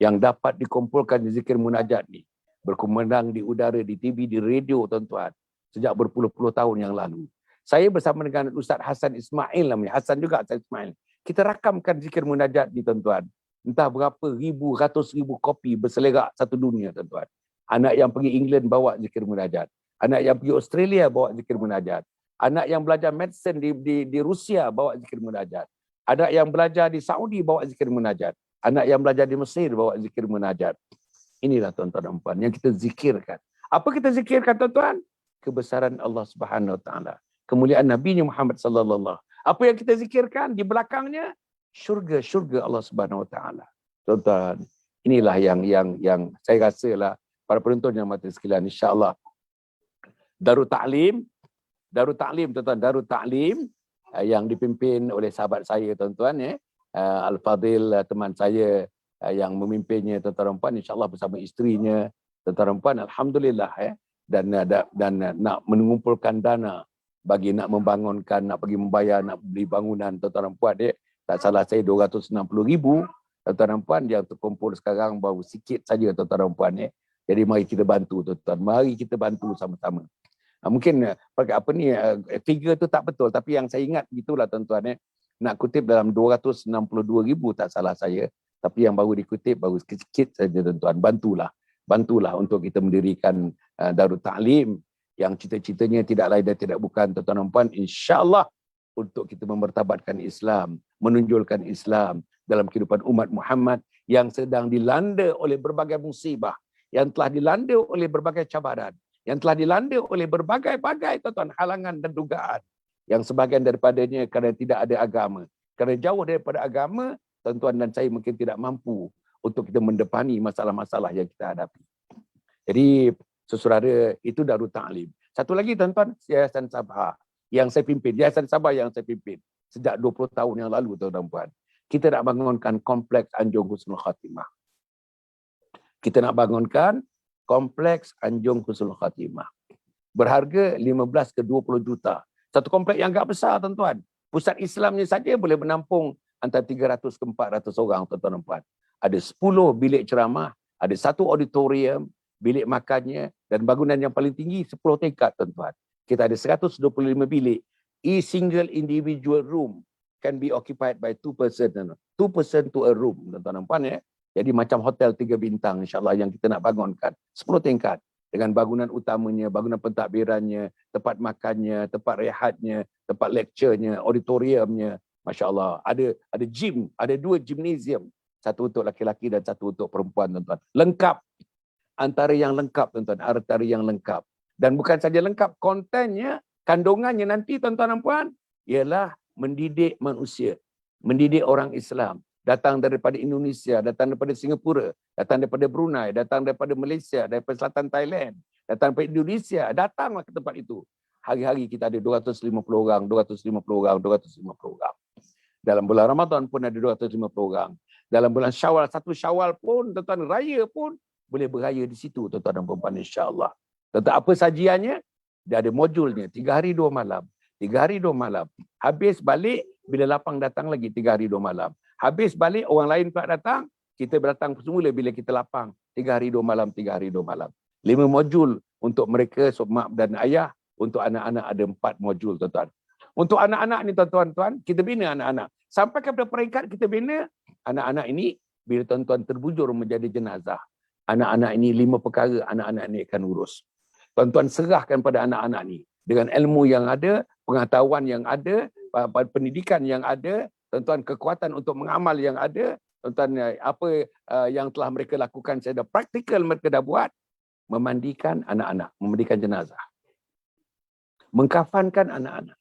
yang dapat dikumpulkan di zikir munajat ni, berkumandang di udara, di TV, di radio, tuan-tuan, sejak berpuluh-puluh tahun yang lalu. Saya bersama dengan Ustaz Hasan Ismail namanya, Hasan juga Hasan Ismail. Kita rakamkan zikir munajat ni, tuan-tuan. Entah berapa ribu, ratus ribu kopi berselerak satu dunia, tuan-tuan. Anak yang pergi England bawa zikir munajat. Anak yang pergi Australia bawa zikir munajat. Anak yang belajar medicine di Rusia bawa zikir munajat. Anak yang belajar di Saudi bawa zikir munajat. Anak yang belajar di Mesir bawa zikir munajat. Inilah tuan-tuan dan puan yang kita zikirkan. Apa kita zikirkan, tuan-tuan? Kebesaran Allah Subhanahu Wa Taala. Kemuliaan Nabi Muhammad sallallahu alaihi wasallam. Apa yang kita zikirkan di belakangnya? Syurga Allah Subhanahu Wa Taala. Tuan-tuan, inilah yang saya rasalah para penonton yang mati sekalian, insya-Allah. Darut Ta'lim, tuan-tuan, Darut Ta'lim yang dipimpin oleh sahabat saya, tuan-tuan, Al-Fadhil, teman saya yang memimpinnya, tuan-tuan dan puan, insya-Allah bersama isterinya, tuan-tuan dan puan, alhamdulillah, dan nak mengumpulkan dana bagi nak membangunkan, nak pergi membayar, nak beli bangunan, tuan-tuan dan puan, tak salah saya 260,000, tuan-tuan dan puan, yang terkumpul sekarang baru sikit saja, tuan-tuan dan puan. Jadi mari kita bantu, tuan-tuan. Mari kita bantu sama-sama. Mungkin figure tu tak betul, tapi yang saya ingat gitulah tuan-tuan. Nak kutip dalam 262,000 tak salah saya, tapi yang baru dikutip baru sikit-sikit saja tuan-tuan. Bantulah untuk kita mendirikan Darul Ta'lim yang cita-citanya tidak lain dan tidak bukan tuan-tuan dan puan, insya-Allah untuk kita memertabatkan Islam, menunjulkan Islam dalam kehidupan umat Muhammad yang sedang dilanda oleh berbagai musibah, yang telah dilanda oleh berbagai cabaran, yang telah dilanda oleh berbagai-bagai tuan-tuan halangan dan dugaan. Yang sebahagian daripadanya kerana tidak ada agama. Kerana jauh daripada agama, tuan-tuan dan saya mungkin tidak mampu untuk kita mendepani masalah-masalah yang kita hadapi. Jadi, saudara, itu Darul Ta'lim. Satu lagi tuan-tuan, Yayasan Sabha yang saya pimpin. Yayasan Sabha yang saya pimpin sejak 20 tahun yang lalu tuan-tuan dan puan. Kita nak bangunkan kompleks Anjung Husnul Khatimah. Kita nak bangunkan kompleks Anjung Husnul Khatimah. Berharga 15 ke 20 juta. Satu kompleks yang agak besar tuan-tuan. Pusat Islamnya saja boleh menampung antara 300 ke 400 orang tuan-tuan dan puan. Ada 10 bilik ceramah, ada 1 auditorium, bilik makannya dan bangunan yang paling tinggi 10 tingkat tuan-tuan. Kita ada 125 bilik. Each single individual room can be occupied by 2 person. 2 person to a room tuan-tuan dan puan ya. Jadi macam hotel 3 bintang insya-Allah yang kita nak bangunkan. 10 tingkat. Dengan bangunan utamanya, bangunan pentadbirannya, tempat makannya, tempat rehatnya, tempat lecturenya, auditoriumnya. Masya Allah. Ada gym, ada 2 gymnasium. Satu untuk laki-laki dan satu untuk perempuan tuan-tuan. Lengkap. Antara yang lengkap tuan-tuan. Antara yang lengkap. Dan bukan saja lengkap, kontennya, kandungannya nanti tuan-tuan dan puan, ialah mendidik manusia. Mendidik orang Islam. Datang daripada Indonesia, datang daripada Singapura, datang daripada Brunei, datang daripada Malaysia, daripada selatan Thailand, datang daripada Indonesia, datanglah ke tempat itu. Hari-hari kita ada 250 orang, 250 orang, 250 orang. Dalam bulan Ramadan pun ada 250 orang. Dalam bulan Syawal, 1 Syawal pun, tuan-tuan, raya pun boleh beraya di situ, tuan-tuan dan puan, insya-Allah. Tentang apa sajiannya? Dia ada modulnya, 3 hari 2 malam. 3 hari 2 malam. Habis balik, bila lapang datang lagi 3 hari 2 malam. Habis balik, orang lain pula datang, kita datang semula bila kita lapang. 3 hari 2 malam, 3 hari 2 malam. 5 modul untuk mereka, mak dan ayah. Untuk anak-anak ada 4 modul, tuan-tuan. Untuk anak-anak ni, tuan-tuan, kita bina anak-anak. Sampai kepada peringkat kita bina, anak-anak ini, bila tuan-tuan terbujur menjadi jenazah, anak-anak ini 5 perkara anak-anak ini akan urus. Tuan-tuan serahkan pada anak-anak ni. Dengan ilmu yang ada, pengetahuan yang ada, pendidikan yang ada, tuan-tuan kekuatan untuk mengamal yang ada, tuan-tuan apa yang telah mereka lakukan secara praktikal mereka dah buat, memandikan anak-anak, memandikan jenazah. Mengkafankan anak-anak.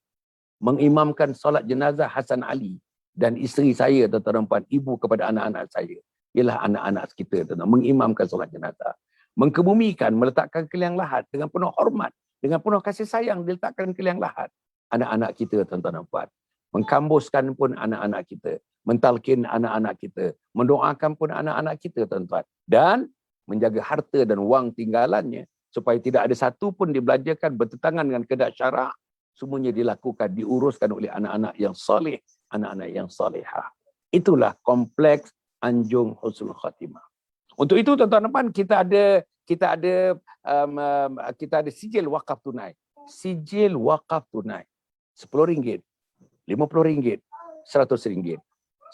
Mengimamkan solat jenazah Hasan Ali dan isteri saya, tuan-tuan dan puan, ibu kepada anak-anak saya. Ialah anak-anak kita, tuan-tuan, mengimamkan solat jenazah. Mengkebumikan, meletakkan ke liang lahat dengan penuh hormat, dengan penuh kasih sayang diletakkan ke liang lahat. Anak-anak kita, tuan-tuan dan puan. Mengkambuskan pun anak-anak kita. Mentalkin anak-anak kita. Mendoakan pun anak-anak kita, tuan-tuan. Dan menjaga harta dan wang tinggalannya. Supaya tidak ada satu pun dibelanjakan bertentangan dengan kehendak syarak. Semuanya dilakukan, diuruskan oleh anak-anak yang soleh. Anak-anak yang solehah. Itulah kompleks Anjung Husnul Khatimah. Untuk itu, tuan-tuan dan puan, kita ada sijil wakaf tunai. Sijil wakaf tunai. RM10, RM50, RM100,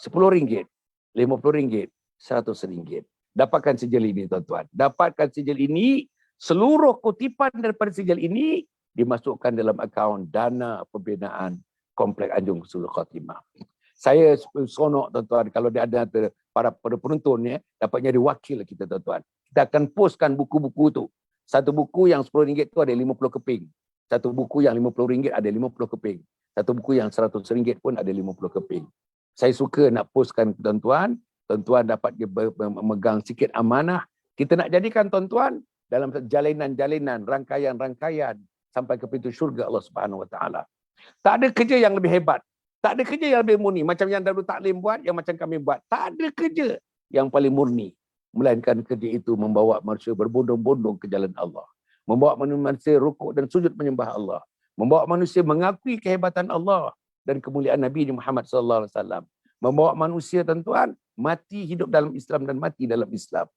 RM10, RM50, RM100. Dapatkan sijil ini, tuan-tuan. Dapatkan sijil ini, seluruh kutipan daripada sijil ini dimasukkan dalam akaun dana pembinaan Kompleks Anjung Husnul Khatimah. Saya seronok, tuan-tuan, kalau dia ada para penonton ya, dapat jadi wakil kita, tuan-tuan. Kita akan postkan buku-buku tu. Satu buku yang RM10 tu ada 50 keping. Satu buku yang RM50 ada 50 keping. Satu buku yang RM100 pun ada 50 keping. Saya suka nak postkan ke tuan-tuan. Tuan-tuan dapat memegang sikit amanah. Kita nak jadikan tuan-tuan dalam jalinan-jalinan, rangkaian-rangkaian sampai ke pintu syurga Allah Subhanahu Wa Taala. Tak ada kerja yang lebih hebat. Tak ada kerja yang lebih murni. Macam yang Darul Ta'lim buat, yang macam kami buat. Tak ada kerja yang paling murni. Melainkan kerja itu membawa manusia berbondong-bondong ke jalan Allah. Membawa manusia rukuk dan sujud menyembah Allah. Membawa manusia mengakui kehebatan Allah dan kemuliaan Nabi Muhammad SAW. Membawa manusia, tuan-tuan, mati hidup dalam Islam dan mati dalam Islam.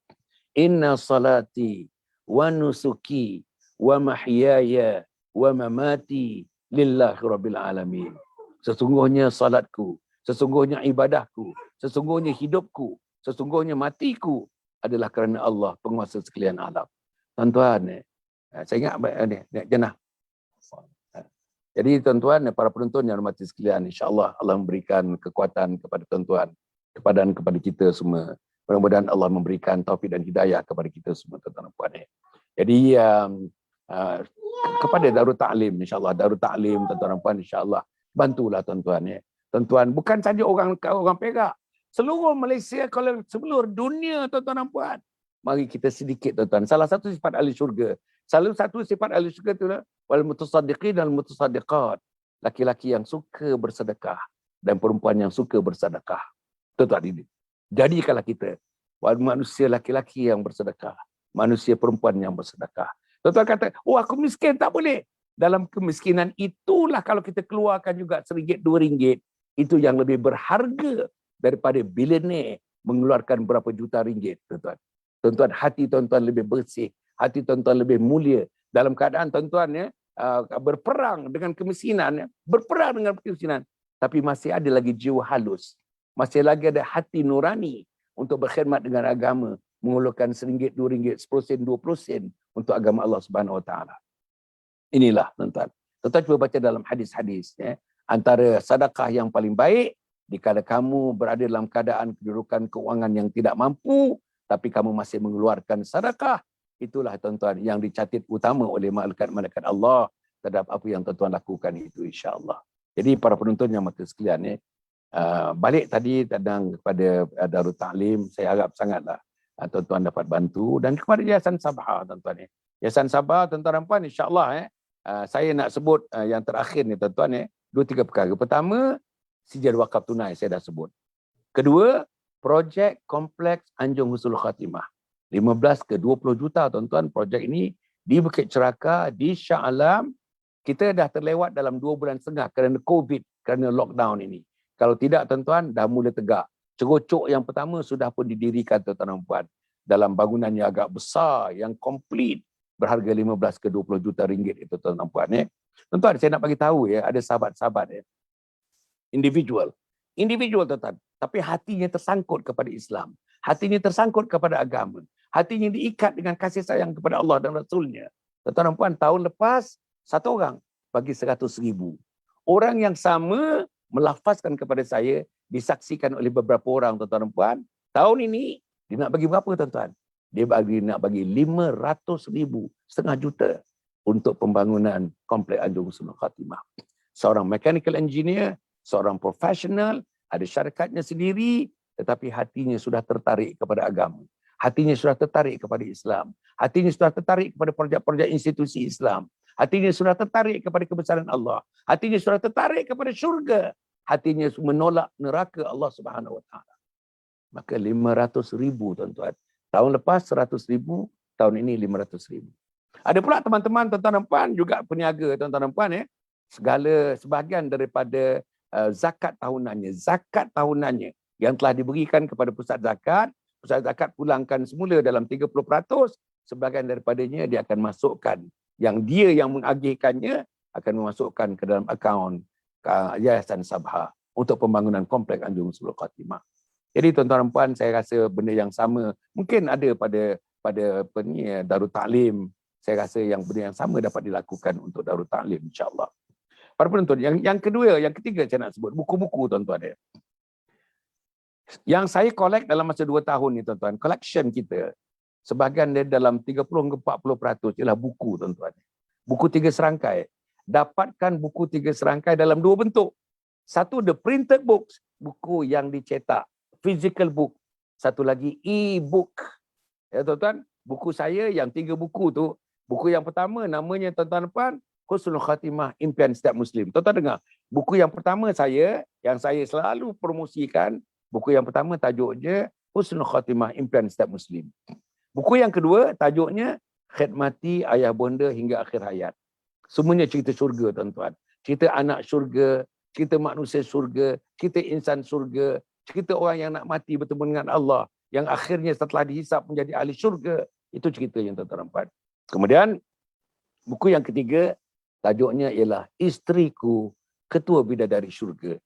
Inna salati wa nusuki wa mahyaya wa mamati lillahi rabbil alamin. Sesungguhnya salatku, sesungguhnya ibadahku, sesungguhnya hidupku, sesungguhnya matiku adalah kerana Allah, penguasa sekalian alam. Tuan-tuan, saya ingat jenah. Jadi tuan-tuan, para penonton yang hormati sekalian, insya-Allah Allah memberikan kekuatan kepada tuan-tuan, kepada kita semua. Mudah-mudahan Allah memberikan taufik dan hidayah kepada kita semua, tuan-tuan dan puan. Jadi kepada Darul Ta'lim, insya-Allah Darul Ta'lim, tuan-tuan dan puan, insya-Allah bantulah tuan-tuan. Tuan-tuan, bukan saja orang Perak, seluruh Malaysia, kalau seluruh dunia, tuan-tuan dan puan. Mari kita sedikit, tuan-tuan. Salah satu sifat ahli syurga. Salah satu sifat ahli syurga itu wal mutasaddiqin dan mutasaddiqat. Laki-laki yang suka bersedekah dan perempuan yang suka bersedekah. Tuan-tuan ini. Jadikanlah kita manusia laki-laki yang bersedekah, manusia perempuan yang bersedekah. Tuan-tuan kata, oh aku miskin, tak boleh. Dalam kemiskinan itulah kalau kita keluarkan juga RM1, RM2, itu yang lebih berharga daripada bilioner mengeluarkan berapa juta ringgit, tuan-tuan. Tuan-tuan, hati tuan-tuan lebih bersih, hati tuan-tuan lebih mulia. Dalam keadaan tuan-tuan berperang dengan kemiskinan, tapi masih ada lagi jiwa halus. Masih lagi ada hati nurani untuk berkhidmat dengan agama, mengeluarkan RM1, RM2, 10 sen, 20 sen untuk agama Allah Subhanahu Wa Taala. Inilah tuan-tuan. Tuan-tuan cuba baca dalam hadis-hadis. Antara sedekah yang paling baik, dikala kamu berada dalam keadaan kedudukan keuangan yang tidak mampu, tapi kamu masih mengeluarkan sedekah, itulah tuan-tuan yang dicatat utama oleh malaikat-malaikat Allah terhadap apa yang tuan-tuan lakukan itu, insya-Allah. Jadi para penonton yang mati sekalian, balik tadi tentang kepada Darul Ta'lim, saya harap sangatlah tuan-tuan dapat bantu, dan kepada Yayasan Sabha, tuan-tuan. Yayasan Sabha, tuan-tuan dan puan, insya-Allah saya nak sebut yang terakhir ni, tuan-tuan, 2-3 perkara. Pertama, sijil wakaf tunai saya dah sebut. Kedua, projek kompleks Anjung Husnul Khatimah. 15 ke 20 juta, tuan-tuan, projek ini di Bukit Ceraka, di Shah Alam. Kita dah terlewat dalam 2 bulan setengah kerana COVID, kerana lockdown ini. Kalau tidak, tuan-tuan, dah mula tegak. Cerocok yang pertama sudah pun didirikan, tuan-tuan dan puan. Dalam bangunan yang agak besar, yang komplit, berharga 15 ke 20 juta ringgit itu, tuan-tuan dan puan. Tuan-tuan, saya nak bagi tahu ada sahabat-sahabat individual, tuan-tuan. Tapi hatinya tersangkut kepada Islam. Hatinya tersangkut kepada agama. Hatinya diikat dengan kasih sayang kepada Allah dan Rasulnya. Tuan-tuan dan puan, tahun lepas, 1 orang bagi 100,000. Orang yang sama melafazkan kepada saya, disaksikan oleh beberapa orang, tuan-tuan dan puan. Tahun ini, dia nak bagi berapa, tuan-tuan? Dia nak bagi 500,000, setengah juta untuk pembangunan kompleks Anjung Husnul Khatimah. Seorang mechanical engineer, seorang profesional, ada syarikatnya sendiri, tetapi hatinya sudah tertarik kepada agama. Hatinya sudah tertarik kepada Islam. Hatinya sudah tertarik kepada projek-projek institusi Islam. Hatinya sudah tertarik kepada kebesaran Allah. Hatinya sudah tertarik kepada syurga. Hatinya menolak neraka Allah Subhanahu Wa Taala. Maka 500,000, tuan-tuan. Tahun lepas 100,000, tahun ini 500,000. Ada pula teman-teman, tuan-tuan dan puan, juga peniaga, tuan-tuan dan puan, sebahagian daripada zakat tahunannya yang telah diberikan kepada pusat zakat pulangkan semula dalam 30%, sebahagian daripadanya dia akan masukkan, yang dia yang mengagihkannya akan memasukkan ke dalam akaun Yayasan Sabha untuk pembangunan kompleks Anjung Husnul Khatimah. Jadi tuan-tuan dan puan, saya rasa benda yang sama mungkin ada pada Darul Ta'lim. Saya rasa yang benda yang sama dapat dilakukan untuk Darul Ta'lim, insya-Allah. Para penonton, yang kedua, yang ketiga saya nak sebut buku-buku, tuan-tuan. Yang saya collect dalam masa 2 tahun ni, tuan-tuan, collection kita sebahagian dia dalam 30-40% ialah buku, tuan-tuan. Buku 3 serangkai. Dapatkan buku 3 serangkai dalam 2 bentuk. Satu, the printed books, buku yang dicetak, physical book. Satu lagi, e-book. Ya, tuan-tuan, buku saya yang 3 buku tu, buku yang pertama namanya, tuan-tuan dan puan, Husnul Khatimah, Impian Setiap Muslim. Tuan-tuan dengar, buku yang pertama yang saya selalu promosikan, buku yang pertama tajuknya Husnul Khatimah, Impian Setiap Muslim. Buku yang kedua tajuknya Khidmati Ayah Bonda Hingga Akhir Hayat. Semuanya cerita syurga, tuan-tuan. Cerita anak syurga, cerita manusia syurga, cerita insan syurga, cerita orang yang nak mati bertemu dengan Allah, yang akhirnya setelah dihisap menjadi ahli syurga. Itu cerita yang tuan-tuan. Kemudian, buku yang ketiga, Tajuknya ialah Isteriku Ketua Bidadari Syurga.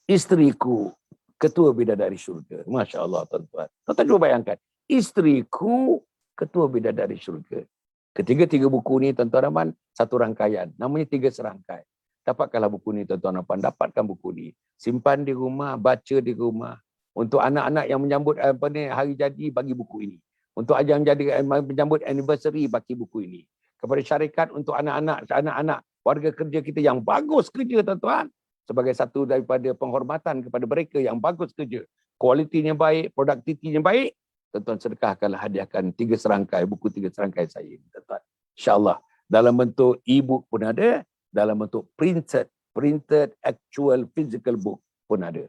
Isteriku Ketua Bidadari Syurga. Masya Allah tuan-tuan. Tuan-tuan cuba bayangkan. Isteriku Ketua Bidadari Syurga. Ketiga-tiga buku ni tuan-tuan Rahman, satu rangkaian. Namanya 3 serangkai. Dapatkanlah buku ni tuan-tuan Rahman. Dapatkan buku ni. Simpan di rumah, baca di rumah. Untuk anak-anak yang menyambut hari jadi, bagi buku ini. Untuk yang jadi menyambut anniversary, bagi buku ini. Kepada syarikat untuk anak-anak warga kerja kita yang bagus kerja tuan-tuan. Sebagai satu daripada penghormatan kepada mereka yang bagus kerja. Kualitinya baik, produktivitinya baik. Tuan-tuan sedekahkanlah, hadiahkan 3 serangkai, buku 3 serangkai saya ini tuan-tuan. InsyaAllah. Dalam bentuk e-book pun ada. Dalam bentuk printed actual physical book pun ada.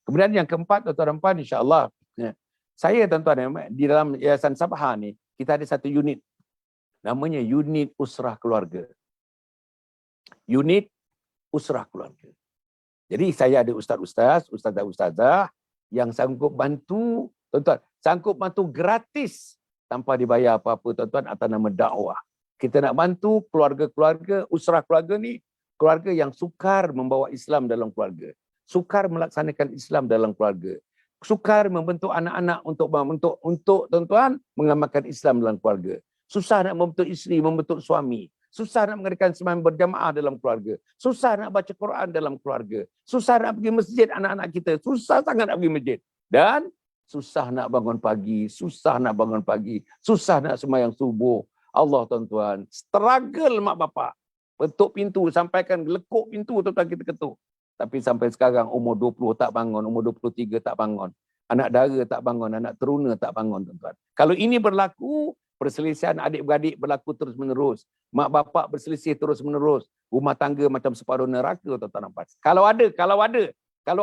Kemudian yang keempat tuan-tuan dan puan, insyaAllah. Saya tuan-tuan di dalam Yayasan Sabha ni, kita ada satu unit. Namanya unit usrah keluarga. Unit usrah keluarga. Jadi saya ada ustaz-ustaz, ustazah-ustazah yang sanggup bantu, tuan-tuan, sanggup bantu gratis tanpa dibayar apa-apa tuan-tuan atas nama dakwah. Kita nak bantu keluarga-keluarga, usrah keluarga ni, keluarga yang sukar membawa Islam dalam keluarga. Sukar melaksanakan Islam dalam keluarga. Sukar membentuk anak-anak untuk tuan-tuan mengamalkan Islam dalam keluarga. Susah nak membentuk isteri, membentuk suami. Susah nak mengadakan sembahyang berjamaah dalam keluarga. Susah nak baca Quran dalam keluarga. Susah nak pergi masjid anak-anak kita. Susah sangat nak pergi masjid. Dan susah nak bangun pagi. Susah nak bangun pagi. Susah nak sembahyang subuh. Allah tuan-tuan. Struggle mak bapak. Bentuk pintu, sampaikan lekuk pintu tuan-tuan kita ketuk. Tapi sampai sekarang umur 20 tak bangun. Umur 23 tak bangun. Anak dara tak bangun. Anak teruna tak bangun tuan-tuan. Kalau ini berlaku, perselisihan adik-beradik berlaku terus-menerus. Mak bapak berselisih terus-menerus. Rumah tangga macam separuh neraka, tuan-tuan nampak. Kalau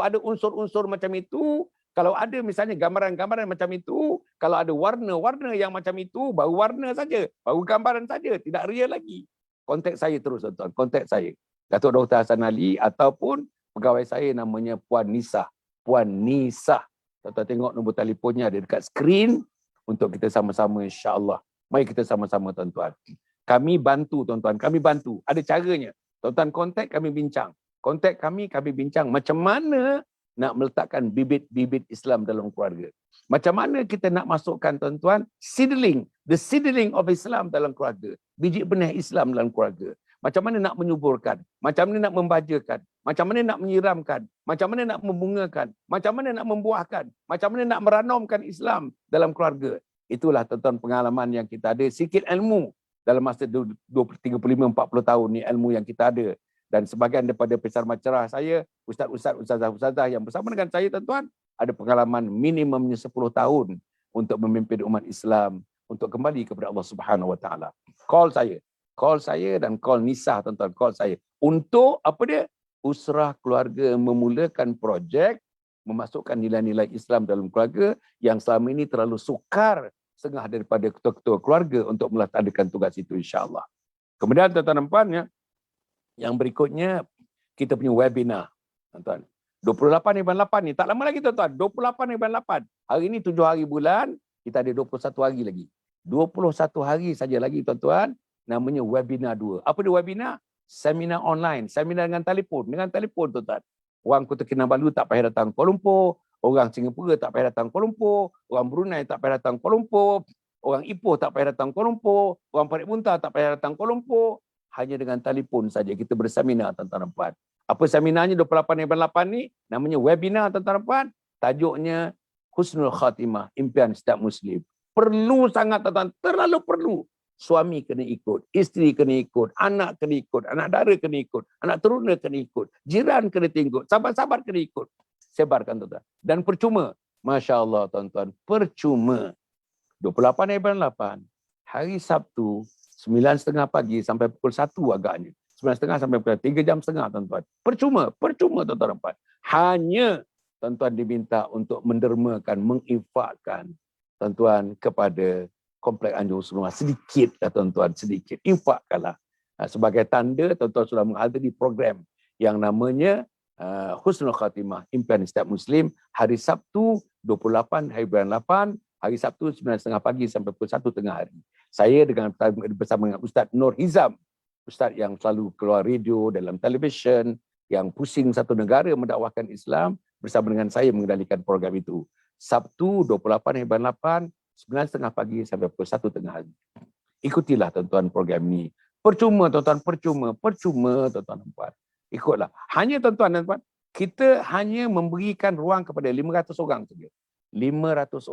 ada unsur-unsur macam itu, kalau ada misalnya gambaran-gambaran macam itu, kalau ada warna-warna yang macam itu, baru warna saja, baru gambaran saja, tidak real lagi. Kontak saya terus, tuan-tuan. Kontak saya. Datuk Dr. Hassan Ali ataupun pegawai saya namanya Puan Nisa. Puan Nisa. Tuan-tuan tengok nombor telefonnya ada dekat skrin. Untuk kita sama-sama insya-Allah. Mari kita sama-sama tuan-tuan. Kami bantu tuan-tuan, kami bantu. Ada caranya. Tuan-tuan kontak kami bincang. Kontak kami bincang macam mana nak meletakkan bibit-bibit Islam dalam keluarga. Macam mana kita nak masukkan tuan-tuan seedling, the seedling of Islam dalam keluarga. Biji benih Islam dalam keluarga. Macam mana nak menyuburkan, macam mana nak membajakan, macam mana nak menyiramkan, macam mana nak membungakan, macam mana nak membuahkan, macam mana nak meranomkan Islam dalam keluarga. Itulah tuan-tuan pengalaman yang kita ada, sikit ilmu dalam masa 35-40 tahun ni, ilmu yang kita ada. Dan sebahagian daripada pesara-macerah saya, ustaz-ustaz, ustazah-ustazah yang bersama dengan saya tuan-tuan, ada pengalaman minimumnya 10 tahun untuk memimpin umat Islam, untuk kembali kepada Allah Subhanahu Wa Taala. Call saya dan call Nisa tuan-tuan, call saya. Untuk apa dia? Usrah keluarga, memulakan projek, memasukkan nilai-nilai Islam dalam keluarga yang selama ini terlalu sukar setengah daripada ketua-ketua keluarga untuk melaksanakan tugas itu insya-Allah. Kemudian tuan-tuan dan puan, yang berikutnya kita punya webinar tuan-tuan. 28/8 ni tak lama lagi tuan-tuan. 28/8. Hari ini 7 hari bulan, kita ada 21 hari lagi. 21 hari saja lagi tuan-tuan. Namanya webinar 2. Apa dia webinar? Seminar online. Seminar dengan telefon. Dengan telefon tuan-tuan. Orang Kota Kinabalu tak payah datang Kuala Lumpur. Orang Singapura tak payah datang Kuala Lumpur. Orang Brunei tak payah datang Kuala Lumpur. Orang Ipoh tak payah datang Kuala Lumpur. Orang Parit Muntah tak payah datang Kuala Lumpur. Hanya dengan telefon saja kita berseminar tuan-tuan dan puan. Apa seminarnya 28/8 ni? Namanya webinar tuan-tuan dan puan. Tajuknya Husnul Khatimah, impian setiap Muslim. Perlu sangat tuan-tuan. Terlalu perlu. Suami kena ikut, isteri kena ikut, anak kena ikut, anak dara kena ikut, anak teruna kena ikut, jiran kena ikut, sahabat-sahabat kena ikut. Sebarkan tuan-tuan. Dan percuma. Masya Allah tuan-tuan. Percuma. 28/8. Hari Sabtu, 9:30 pagi sampai pukul 1 agaknya. 9:30 sampai pukul 3 jam setengah tuan-tuan. Percuma. Percuma tuan-tuan. Hanya tuan-tuan diminta untuk mendermakan, menginfakkan tuan-tuan kepada Komplek Anjung Sungai. Sedikit lah tuan-tuan, sedikit. Infakkanlah. Sebagai tanda tuan-tuan sudah menghadiri program yang namanya Husnul Khatimah, impian setiap Muslim, hari Sabtu 28 hari bulan 8, hari Sabtu 9:30 pagi sampai pukul 1 tengah hari. Saya bersama dengan Ustaz Nur Hizam ustaz yang selalu keluar radio, dalam televisyen, yang pusing satu negara mendakwahkan Islam, bersama dengan saya mengendalikan program itu. Sabtu 28/8, 9.30 pagi sampai pukul 1 tengah hari. Ikutilah tuan-tuan program ni. Percuma tuan-tuan, percuma tuan-tuan dan puan. Ikutlah. Hanya tuan-tuan dan puan, kita hanya memberikan ruang kepada 500 orang saja. 500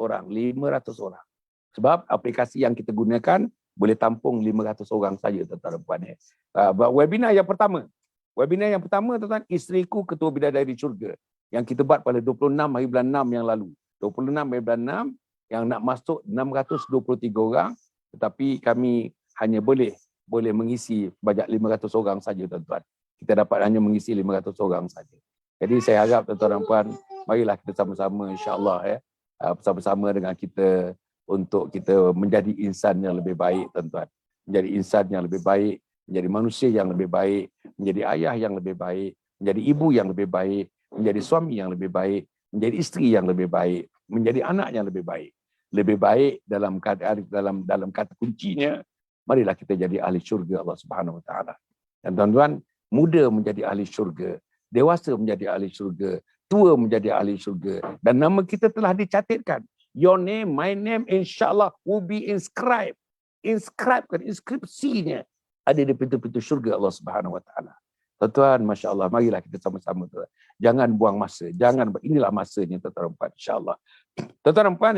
orang. Sebab aplikasi yang kita gunakan boleh tampung 500 orang saja tuan-tuan dan puan. Webinar yang pertama tuan-tuan, Isteriku Ketua Bidadari Syurga, yang kita buat pada 26 hari bulan 6 yang lalu. 26 hari bulan 6 yang nak masuk 623 orang, tetapi kami hanya boleh mengisi banyak 500 orang saja tuan-tuan. Kita dapat hanya mengisi 500 orang saja. Jadi saya harap tuan-tuan dan puan, marilah kita sama-sama insya-Allah bersama-sama dengan kita untuk kita menjadi insan yang lebih baik tuan-tuan. Menjadi insan yang lebih baik, menjadi manusia yang lebih baik, menjadi ayah yang lebih baik, menjadi ibu yang lebih baik, menjadi suami yang lebih baik, menjadi isteri yang lebih baik, menjadi anak yang lebih baik. Lebih baik dalam kata kuncinya, marilah kita jadi ahli syurga Allah Subhanahu Wa Taala. Dan tuan-tuan, muda menjadi ahli syurga, dewasa menjadi ahli syurga, tua menjadi ahli syurga, dan nama kita telah dicatatkan. Your name, my name, insyaAllah will be inscribed. Inskripsinya ada di pintu-pintu syurga Allah Subhanahu Wa Taala. Tuan-tuan, Masya Allah, marilah kita sama-sama. Jangan buang masa. Inilah masanya, tuan-tuan, insyaAllah. Tuan-tuan, puan,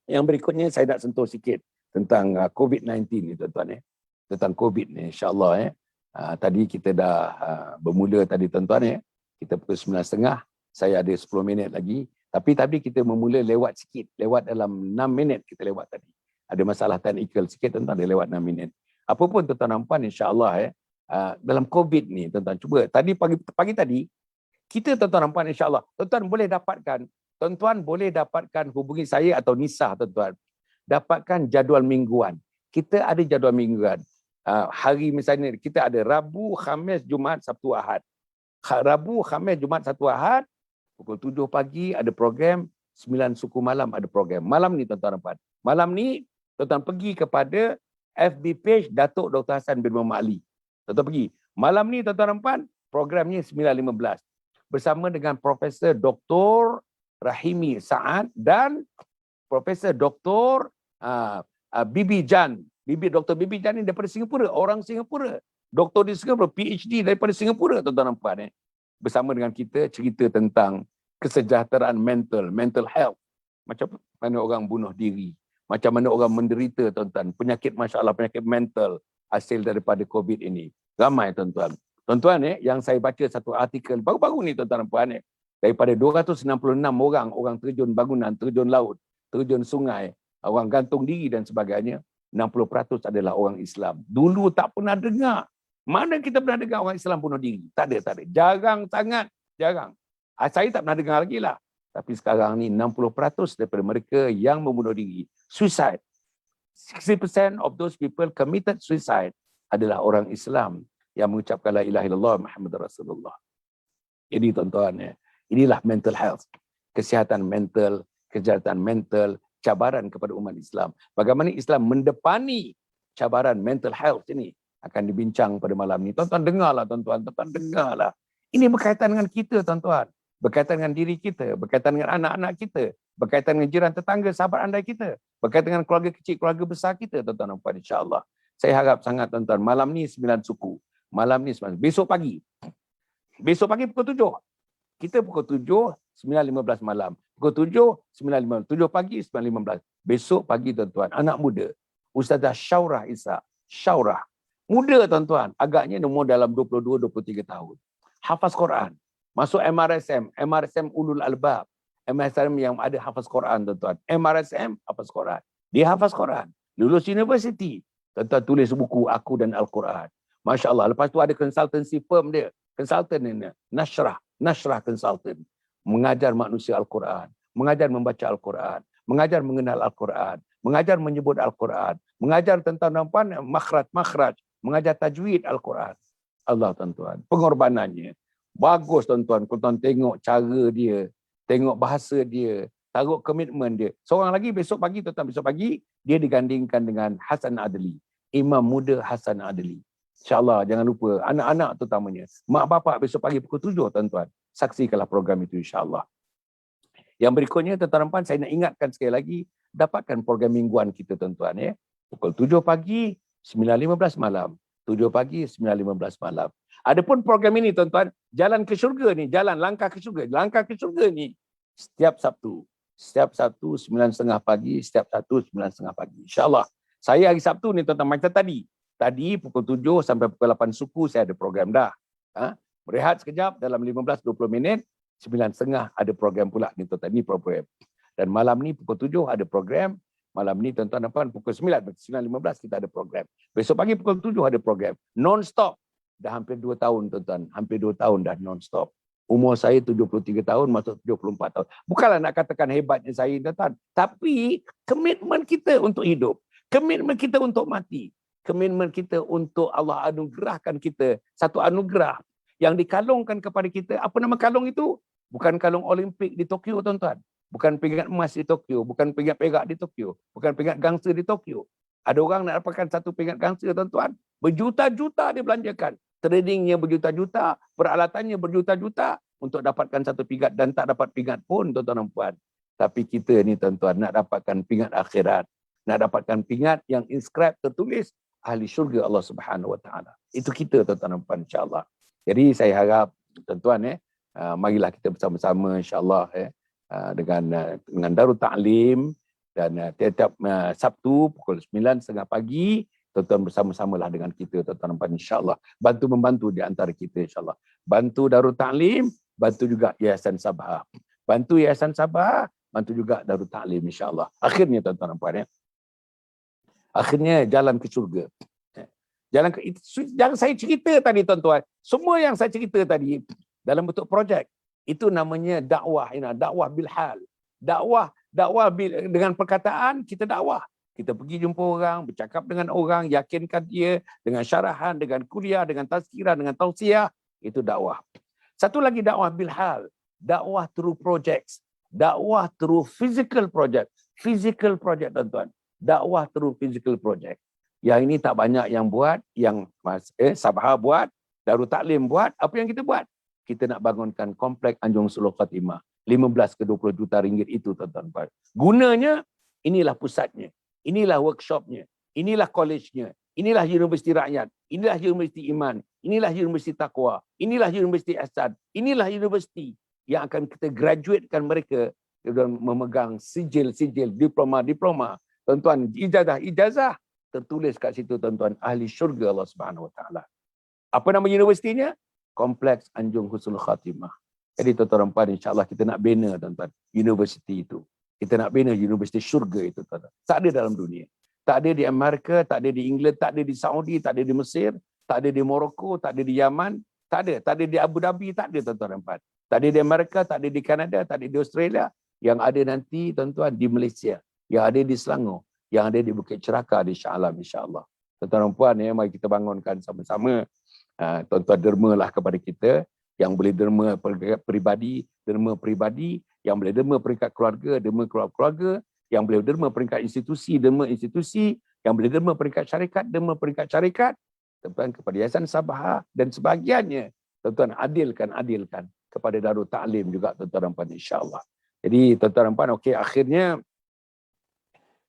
yang berikutnya saya nak sentuh sikit tentang COVID-19 ni, tuan-tuan. Tentang COVID ni, insyaAllah. Tadi kita dah bermula tadi, tuan-tuan. Kita pukul 9.30, saya ada 10 minit lagi. Tapi tadi kita memula lewat sikit. Lewat dalam 6 minit kita lewat tadi. Ada masalah teknikal sikit, tuan-tuan, dia lewat 6 minit. Apapun tuan-tuan dan puan, insyaAllah dalam COVID ni, tuan-tuan, cuba tadi pagi tadi kita, tuan-tuan dan puan, insyaAllah tuan-tuan boleh dapatkan hubungi saya atau Nisa, tuan-tuan, dapatkan jadual mingguan. Kita ada jadual mingguan. Hari misalnya kita ada Rabu, Khamis, Jumaat, Sabtu, Ahad. Rabu, Khamis, Jumaat, Sabtu, Ahad, pukul 7 pagi ada program, 9 suku malam ada program. Malam ni, tuan-tuan dan puan, malam ni tuan-tuan pergi kepada FB page Datuk Dr. Hassan bin Muhammad Ali. Tuan-tuan pergi. Malam ni, tuan-tuan dan puan, programnya 9.15 bersama dengan Profesor Dr. Rahimi Saad dan Profesor Dr. Bibi Jan. Dr. Bibi Jan ni daripada Singapura, orang Singapura. Doktor di Singapura, PhD daripada Singapura, tuan-tuan dan puan. Bersama dengan kita cerita tentang kesejahteraan mental health. Macam mana orang bunuh diri, macam mana orang menderita, tuan-tuan. Penyakit, Masya Allah, penyakit mental hasil daripada COVID ini. Ramai, tuan-tuan. Tuan-tuan, yang saya baca satu artikel baru-baru ni, tuan-tuan dan puan, daripada 266 orang terjun bangunan, terjun laut, terjun sungai, orang gantung diri dan sebagainya, 60% adalah orang Islam. Dulu tak pernah dengar. Mana kita pernah dengar orang Islam bunuh diri? Tak ada. Jarang sangat, jarang. Saya tak pernah dengar lagi lah. Tapi sekarang ni 60% daripada mereka yang membunuh diri, suicide. 60% of those people committed suicide adalah orang Islam yang mengucapkan la ilaha illallah Muhammad Rasulullah. Jadi tuan-tuan, inilah mental health. Kesihatan mental, kejahatan mental, cabaran kepada umat Islam. Bagaimana Islam mendepani cabaran mental health ini akan dibincang pada malam ini. Tuan-tuan dengarlah, tuan-tuan dengarlah. Ini berkaitan dengan kita, tuan-tuan. Berkaitan dengan diri kita, berkaitan dengan anak-anak kita, berkaitan dengan jiran tetangga, sahabat anda kita, berkaitan dengan keluarga kecil, keluarga besar kita, tuan-tuan dan puan, insya-Allah. Saya harap sangat, tuan-tuan, malam ni 9 suku. Malam ni 9. Besok pagi pukul 7. Kita pukul 7, 9.15 malam. Pukul 7, 9.15. 7 pagi, 9.15. Besok pagi, tuan-tuan, anak muda. Ustazah Syaurah Isa. Syaurah. Muda, tuan-tuan. Agaknya umur dalam 22-23 tahun. Hafaz Quran. Masuk MRSM Ulul Albab. MRSM yang ada hafaz Quran, tuan-tuan. MRSM hafaz Quran. Dia hafaz Quran. Lulus universiti. Tuan-tuan tulis buku Aku dan Al-Quran. Masya Allah. Lepas tu ada consultancy firm dia. Consultant ini. Nashrah Consultant. Mengajar manusia Al-Quran. Mengajar membaca Al-Quran. Mengajar mengenal Al-Quran. Mengajar menyebut Al-Quran. Mengajar tentang makhraj. Mengajar tajwid Al-Quran. Allah, tuan-tuan. Pengorbanannya. Bagus, tuan-tuan. Tuan-tuan tengok cara dia. Tengok bahasa dia. Taruh komitmen dia. Seorang lagi besok pagi, tuan-tuan, besok pagi, dia digandingkan dengan Hasan Adli. Imam muda Hasan Adli. InsyaAllah, jangan lupa. Anak-anak terutamanya. Mak bapak besok pagi pukul 7, tuan-tuan. Saksikanlah program itu, insyaAllah. Yang berikutnya, tuan-tuan dan puan, saya nak ingatkan sekali lagi, dapatkan program mingguan kita, tuan-tuan. Ya. Pukul 7 pagi, 9.15 malam. 7 pagi, 9.15 malam. Adapun program ini, tuan-tuan, jalan ke syurga ni, jalan langkah ke syurga. Langkah ke syurga ni, setiap Sabtu. Setiap Sabtu, 9.30 pagi. Setiap Sabtu, 9.30 pagi. InsyaAllah. Saya hari Sabtu ni, tuan-tuan, macam tadi. Tadi pukul 7 sampai pukul 8 suku, saya ada program dah. Berehat sekejap dalam 15-20 minit. 9.30 ada program pula ni, tuan-tuan. Ini program. Dan malam ni pukul 7 ada program. Malam ni tuan-tuan dan puan pukul 9.15 kita ada program. Besok pagi pukul 7 ada program. Non-stop. Dah hampir 2 tahun, tuan-tuan. Hampir 2 tahun dah non-stop. Umur saya 73 tahun, masuk 74 tahun. Bukanlah nak katakan hebatnya saya, tuan-tuan. Tapi komitmen kita untuk hidup. Komitmen kita untuk mati. Komitmen kita untuk Allah anugerahkan kita satu anugerah yang dikalungkan kepada kita. Apa nama kalung itu? Bukan kalung Olimpik di Tokyo, tuan-tuan. Bukan pingat emas di Tokyo. Bukan pingat perak di Tokyo. Bukan pingat gangsa di Tokyo. Ada orang nak dapatkan satu pingat gangsa, tuan-tuan. Berjuta-juta dia belanjakan. Tradingnya berjuta-juta. Peralatannya berjuta-juta untuk dapatkan satu pingat dan tak dapat pingat pun, tuan-tuan dan puan. Tapi kita ni, tuan-tuan, nak dapatkan pingat akhirat. Nak dapatkan pingat yang inscribe tertulis ahli syurga Allah Subhanahu Wa Taala. Itu kita, tuan-tuan dan puan, insya-Allah. Jadi saya harap tuan-tuan marilah kita bersama-sama insya-Allah dengan Darul Ta'lim dan tiap-tiap Sabtu pukul 9.30 pagi tuan-tuan bersama-samalah dengan kita, tuan-tuan dan puan, insya-Allah. Bantu membantu di antara kita, insya-Allah. Bantu Darul Ta'lim, bantu juga Yayasan Sabah. Bantu Yayasan Sabah, bantu juga Darul Ta'lim, insya-Allah. Akhirnya, tuan-tuan dan puan, akhirnya jalan ke syurga. Yang saya cerita tadi, tuan-tuan, semua yang saya cerita tadi dalam bentuk projek, itu namanya dakwah, dakwah bilhal. Dakwah dengan perkataan, kita dakwah. Kita pergi jumpa orang, bercakap dengan orang, yakinkan dia dengan syarahan, dengan kuliah, dengan tazkirah, dengan tausiah, itu dakwah. Satu lagi dakwah bilhal, dakwah through projects, dakwah through physical project. Physical project, tuan-tuan. Dakwah through physical project. Yang ini tak banyak yang buat, yang Sabah buat, Darul Ta'lim buat. Apa yang kita buat? Kita nak bangunkan komplek Anjung Suluh Khatimah. 15 ke 20 juta ringgit itu, tuan-tuan. Gunanya, inilah pusatnya. Inilah workshopnya. Inilah kolejnya. Inilah universiti rakyat. Inilah universiti iman. Inilah universiti taqwa. Inilah universiti ihsan. Inilah universiti yang akan kita graduatekan mereka dan memegang sijil-sijil, diploma-diploma. Tuan-tuan, ijazah tertulis kat situ, tuan-tuan, ahli syurga Allah Subhanahu Wa Taala. Apa nama universitinya? Kompleks Anjung Husnul Khatimah. Jadi tuan-tuan dan puan, insya-Allah kita nak bina, tuan-tuan, universiti itu. Kita nak bina universiti syurga itu, tuan-tuan. Tak ada dalam dunia. Tak ada di Amerika, tak ada di England, tak ada di Saudi, tak ada di Mesir, tak ada di Morocco, tak ada di Yaman, tak ada di Abu Dhabi, tak ada, tuan-tuan dan puan. Tak ada di Amerika, tak ada di Kanada, tak ada di Australia. Yang ada nanti, tuan-tuan, di Malaysia. Yang ada di Selangor. Yang ada di Bukit Ceraka, di Shah Alam, insya-Allah. Tuan-tuan dan puan, mari kita bangunkan sama-sama. Tuan-tuan dermalah kepada kita, yang boleh derma peribadi, yang boleh derma peringkat keluarga, derma keluarga, yang boleh derma peringkat institusi, derma institusi, yang boleh derma peringkat syarikat, derma peringkat syarikat, tuan-tuan kepada Yayasan Sabah dan sebahagiannya, tuan-tuan adilkan kepada Darul Ta'lim juga, tuan-tuan dan puan, insya-Allah. Jadi tuan-tuan dan puan, okey, akhirnya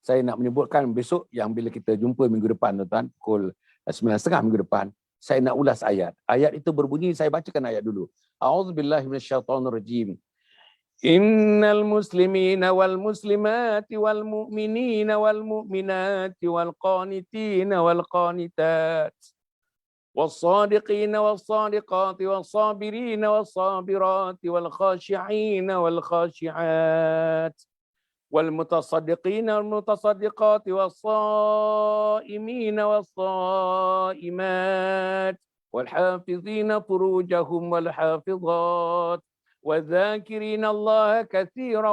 saya nak menyebutkan besok yang bila kita jumpa minggu depan, tuan-tuan, pukul 9.30 minggu depan, saya nak ulas ayat. Ayat itu berbunyi, saya bacakan ayat dulu. A'udzubillahi minasyaitonirrajim. Innal muslimina wal muslimati wal mu'minina wal mu'minati wal qanitina wal qanitat والصادقين والصادقات والصابرين والصابرات والخاشعين والخاشعات والمتصدقين والمتصدقات والصائمين والصائمات والحافظين فروجهم والحافظات والذاكرين الله كثيرا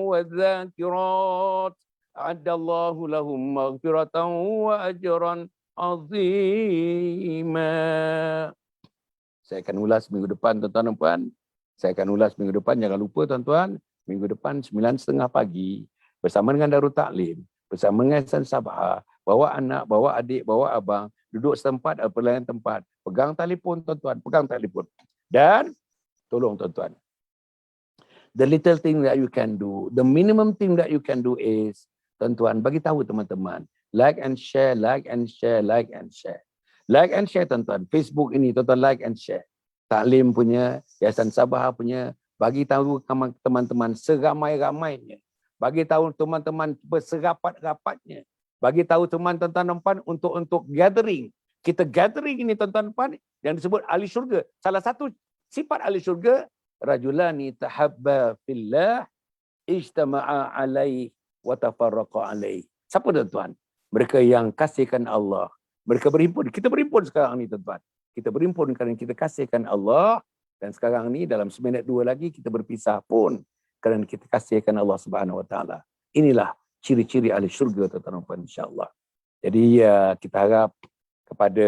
والذاكرات أعد الله لهم مغفرة وأجرا عظيما. Saya akan ulas minggu depan, tuan-tuan dan puan. Saya akan ulas minggu depan. Jangan lupa, tuan-tuan, minggu depan 9.30 pagi bersama dengan Darul Ta'lim, bersama dengan Yayasan Sabah, bawa anak, bawa adik, bawa abang, duduk setempat, pelayan tempat. Pegang telefon tuan-tuan, pegang telefon. Dan tolong tuan-tuan, the little thing that you can do, the minimum thing that you can do is, tuan-tuan, bagi tahu teman-teman, like and share, like and share, like and share. Like and share tuan-tuan, Facebook ini tuan-tuan like and share. Taklim punya, Yayasan Sabah punya, bagi tahu teman-teman seramai-ramainya. Bagi tahu teman-teman berserapat-rapatnya. Bagi tahu teman-teman untuk gathering. Kita gathering ini tuan-tuan yang disebut ahli syurga. Salah satu sifat ahli syurga, rajulani tahabba fillah ijtama'a alaih wa tafarraqa alaih. Siapa tuan-tuan? Mereka yang kasihkan Allah. Mereka berhimpun. Kita berhimpun sekarang ni tuan-tuan. Kita berhimpun kerana kita kasihkan Allah. Dan sekarang ni dalam seminit 2 lagi kita berpisah pun kerana kita kasihkan Allah Subhanahu Wa Taala. Inilah ciri-ciri ahli syurga tuan-tuan insya-Allah. Jadi kita harap kepada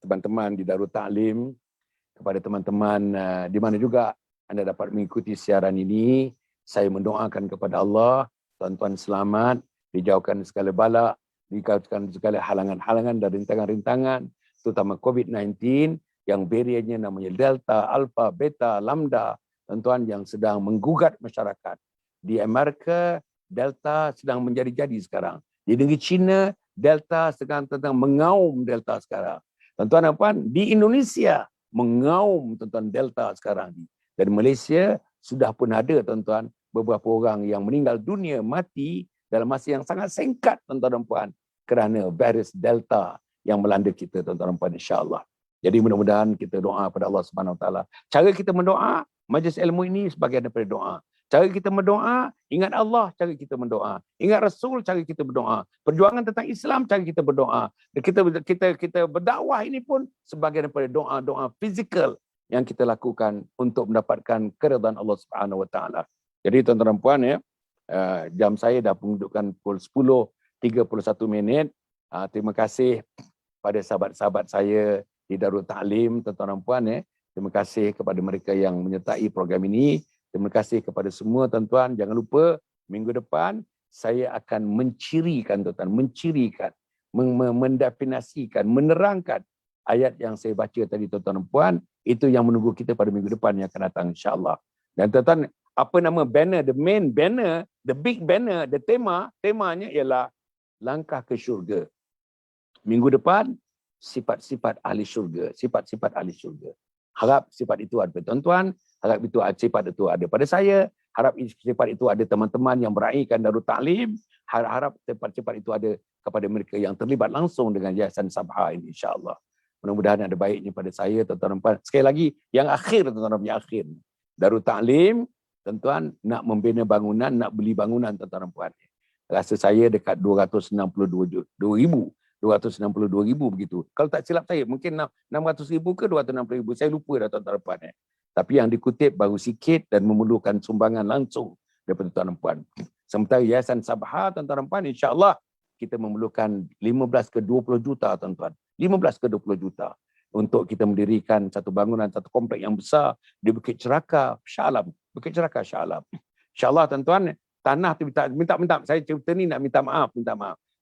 teman-teman di Darul Ta'lim, kepada teman-teman di mana juga anda dapat mengikuti siaran ini, saya mendoakan kepada Allah, tuan-tuan selamat, dijauhkan segala bala, dijauhkan segala halangan-halangan dan rintangan-rintangan, terutama COVID-19 yang barriernya namanya Delta, Alpha, Beta, Lambda, tuan-tuan yang sedang menggugat masyarakat. Di Amerika, Delta sedang menjadi-jadi sekarang. Di negeri China, Delta sedang mengaum Delta sekarang. Tuan-tuan, di Indonesia mengaum tuan-tuan Delta sekarang. Dan Malaysia sudah pun ada tuan-tuan beberapa orang yang meninggal dunia, mati dalam masa yang sangat singkat tuan-tuan dan puan kerana virus Delta yang melanda kita tuan-tuan dan puan insya-Allah. Jadi mudah-mudahan kita doa pada Allah Subhanahu Wa Taala. Cara kita mendoa, majlis ilmu ini sebagai daripada doa. Cara kita berdoa, ingat Allah, cara kita berdoa. Ingat Rasul, cara kita berdoa. Perjuangan tentang Islam, cara kita berdoa. Dan kita berdakwah ini pun sebagai daripada doa-doa fizikal yang kita lakukan untuk mendapatkan keridhaan Allah Subhanahu Wa Taala. Jadi tuan-tuan dan puan ya, jam saya dah menunjukkan pukul 10.31. Terima kasih pada sahabat-sahabat saya di Darul Ta'lim, tuan-tuan dan puan ya. Terima kasih kepada mereka yang menyertai program ini. Terima kasih kepada semua tuan-tuan. Jangan lupa minggu depan saya akan mencirikan tuan-tuan, mendefinisikan, menerangkan ayat yang saya baca tadi tuan-tuan dan puan. Itu yang menunggu kita pada minggu depan yang akan datang insya-Allah. Dan tuan-tuan, apa nama banner, the main banner, the big banner, the temanya ialah langkah ke syurga. Minggu depan sifat-sifat ahli syurga, sifat-sifat ahli syurga. Harap sifat itu ada pada tuan-tuan, harap itu sifat itu ada pada saya, harap sifat itu ada teman-teman yang meraihkan Darul Ta'lim, harap sifat-sifat itu ada kepada mereka yang terlibat langsung dengan Yayasan Sabha ini insya-Allah. Mudah-mudahan ada baiknya pada saya tuan-tuan dan puan. Sekali lagi yang akhir tuan-tuan, yang akhir. Darul Ta'lim, tuan-tuan nak membina bangunan, nak beli bangunan tuan-tuan dan puan. Rasa saya dekat 262,000 begitu. Kalau tak silap saya, mungkin 600,000 ke 260,000. Saya lupa dah tuan-tuan dan puan. Tapi yang dikutip baru sikit dan memerlukan sumbangan langsung daripada tuan-tuan dan puan. Sementara Yayasan Sabha tuan-tuan dan puan, insya-Allah kita memerlukan 15 ke 20 juta tuan-tuan. 15 ke 20 juta untuk kita mendirikan satu bangunan, satu komplek yang besar di Bukit Ceraka, Shah Alam. Bukit Ceraka, Shah Alam. InsyaAllah tuan-tuan, tanah tu minta saya cerita ni nak minta maaf.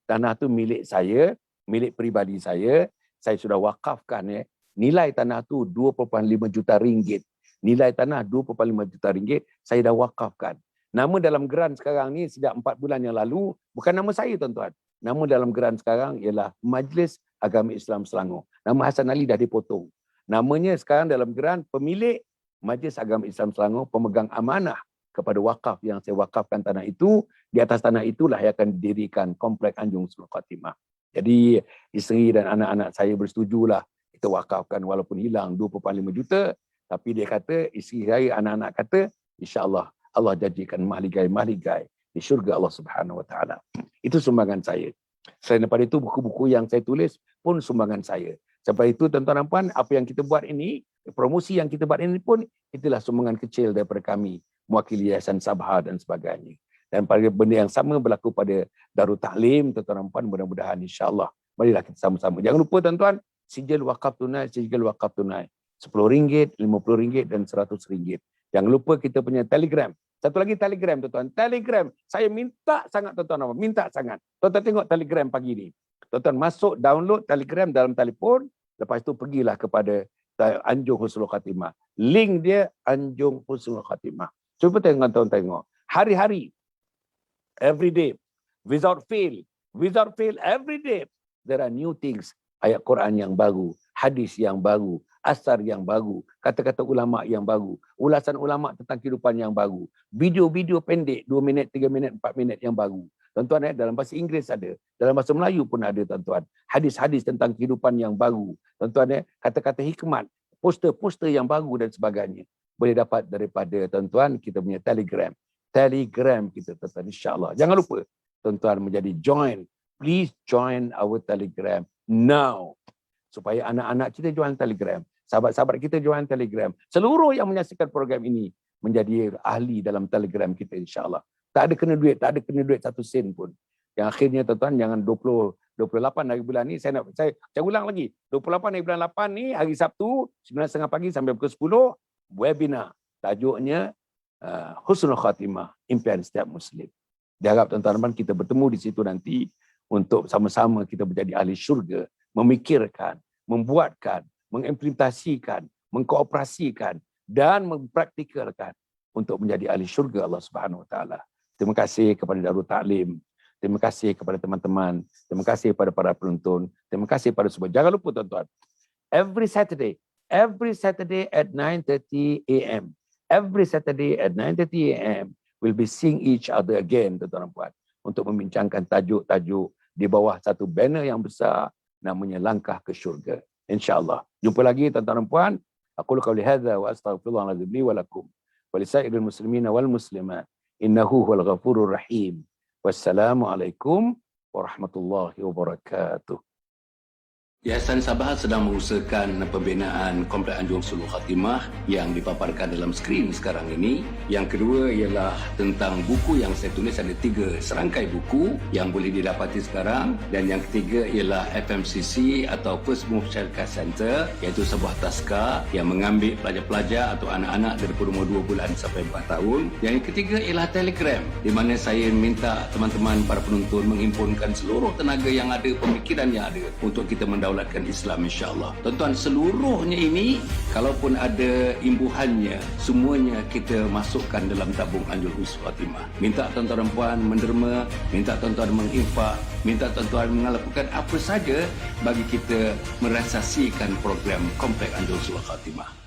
Tanah tu milik saya, milik peribadi saya sudah wakafkan ya. Nilai tanah tu 2.5 juta ringgit. Nilai tanah 2.5 juta ringgit saya dah wakafkan. Nama dalam geran sekarang ni sejak 4 bulan yang lalu bukan nama saya tuan-tuan. Nama dalam geran sekarang ialah Majlis Agama Islam Selangor. Nama Hassan Ali dah dipotong. Namanya sekarang dalam geran pemilik Majlis Agama Islam Selangor, pemegang amanah kepada wakaf yang saya wakafkan tanah itu. Di atas tanah itulah yang akan didirikan komplek Anjung Sulul Khatimah. Jadi isteri dan anak-anak saya bersetujulah kita wakafkan walaupun hilang 2.5 juta. Tapi dia kata, isteri saya, anak-anak kata, insya-Allah Allah janjikan mahligai di syurga Allah Subhanahu Wa Taala. Itu sumbangan saya. Selain daripada itu, buku-buku yang saya tulis pun sumbangan saya. Sampai itu tuan-tuan dan puan, apa yang kita buat ini, promosi yang kita buat ini pun, itulah sumbangan kecil daripada kami, mewakili Yayasan Sabha dan sebagainya. Dan pada benda yang sama berlaku pada Darul Ta'lim, tuan-tuan dan puan, mudah-mudahan insya-Allah. Marilah kita sama-sama. Jangan lupa tuan-tuan, sijil wakaf tunai, RM10, RM50 dan RM100. Jangan lupa kita punya Telegram. Satu lagi Telegram tuan-tuan. Telegram. Saya minta sangat tuan-tuan. Minta sangat. Tuan-tuan tengok Telegram pagi ni. Tuan-tuan masuk, download Telegram dalam telefon, lepas tu pergilah kepada Anjung Husnul Khatimah. Link dia Anjung Husnul Khatimah. Cuba tuan-tuan tengok. Hari-hari, every day, without fail, every day, there are new things. Ayat Quran yang baru, hadis yang baru, asar yang baru, kata-kata ulama yang baru, ulasan ulama tentang kehidupan yang baru, video-video pendek 2 minit, 3 minit, 4 minit yang baru. Tuan-tuan, dalam bahasa Inggeris ada, dalam bahasa Melayu pun ada, tuan-tuan. Hadis-hadis tentang kehidupan yang baru. Tuan-tuan, kata-kata hikmat, poster-poster yang baru dan sebagainya. Boleh dapat daripada, tuan-tuan, kita punya Telegram. Telegram kita, tuan-tuan, insya-Allah. Jangan lupa, tuan-tuan, menjadi join. Please join our Telegram now. Supaya anak-anak kita join Telegram. Sahabat-sahabat kita join Telegram. Seluruh yang menyaksikan program ini menjadi ahli dalam Telegram kita, insya-Allah. Tak ada kena duit 1 sen pun. Yang akhirnya, tuan-tuan, jangan 28 hari bulan ni, saya ulang lagi. 28 hari bulan 8 ni, hari Sabtu, 9.30 pagi sampai pukul 10, webinar. Tajuknya Husnul Khatimah, impian setiap Muslim. Diharap tuan-tuan kita bertemu di situ nanti untuk sama-sama kita menjadi ahli syurga, memikirkan, membuatkan, mengimplementasikan, mengkooperasikan dan mempraktikalkan untuk menjadi ahli syurga Allah Subhanahu Wa Taala. Terima kasih kepada Darul Ta'lim. Terima kasih kepada teman-teman. Terima kasih kepada para penonton. Terima kasih kepada semua. Jangan lupa, tuan-tuan. Every Saturday at 9:30 AM. Every Saturday at 9:30 AM, we'll be seeing each other again, tuan-tuan dan puan, untuk membincangkan tajuk-tajuk di bawah satu banner yang besar namanya Langkah ke Syurga. InsyaAllah. Jumpa lagi, tuan-tuan dan puan. Aqulu qawli hadza wa astaghfirullahaladzim li wa lakum wa lisairil muslimina wal muslimat. Innahu huwal ghafurur rahim. Wassalamualaikum warahmatullahi wabarakatuh. Yayasan Sabah sedang mengusahakan pembinaan Kompleks Anjung Husnul Khatimah yang dipaparkan dalam skrin sekarang ini. Yang kedua ialah tentang buku yang saya tulis, ada 3 serangkai buku yang boleh didapati sekarang. Dan yang ketiga ialah FMCC atau First Move Childcare Center, iaitu sebuah taska yang mengambil pelajar-pelajar atau anak-anak daripada umur 2 bulan sampai 4 tahun. Yang ketiga ialah Telegram, di mana saya minta teman-teman para penonton menghimpunkan seluruh tenaga yang ada, pemikiran yang ada untuk kita mendaulatkan Islam, insya-Allah. Tuan-tuan, seluruhnya ini kalaupun ada imbuhannya, semuanya kita masukkan dalam tabung Anjung Husnul Khatimah. Minta tuan-tuan dan puan menderma, minta tuan-tuan menginfak, minta tuan-tuan melakukan apa saja bagi kita merealisasikan program Kompleks Anjung Husnul Khatimah.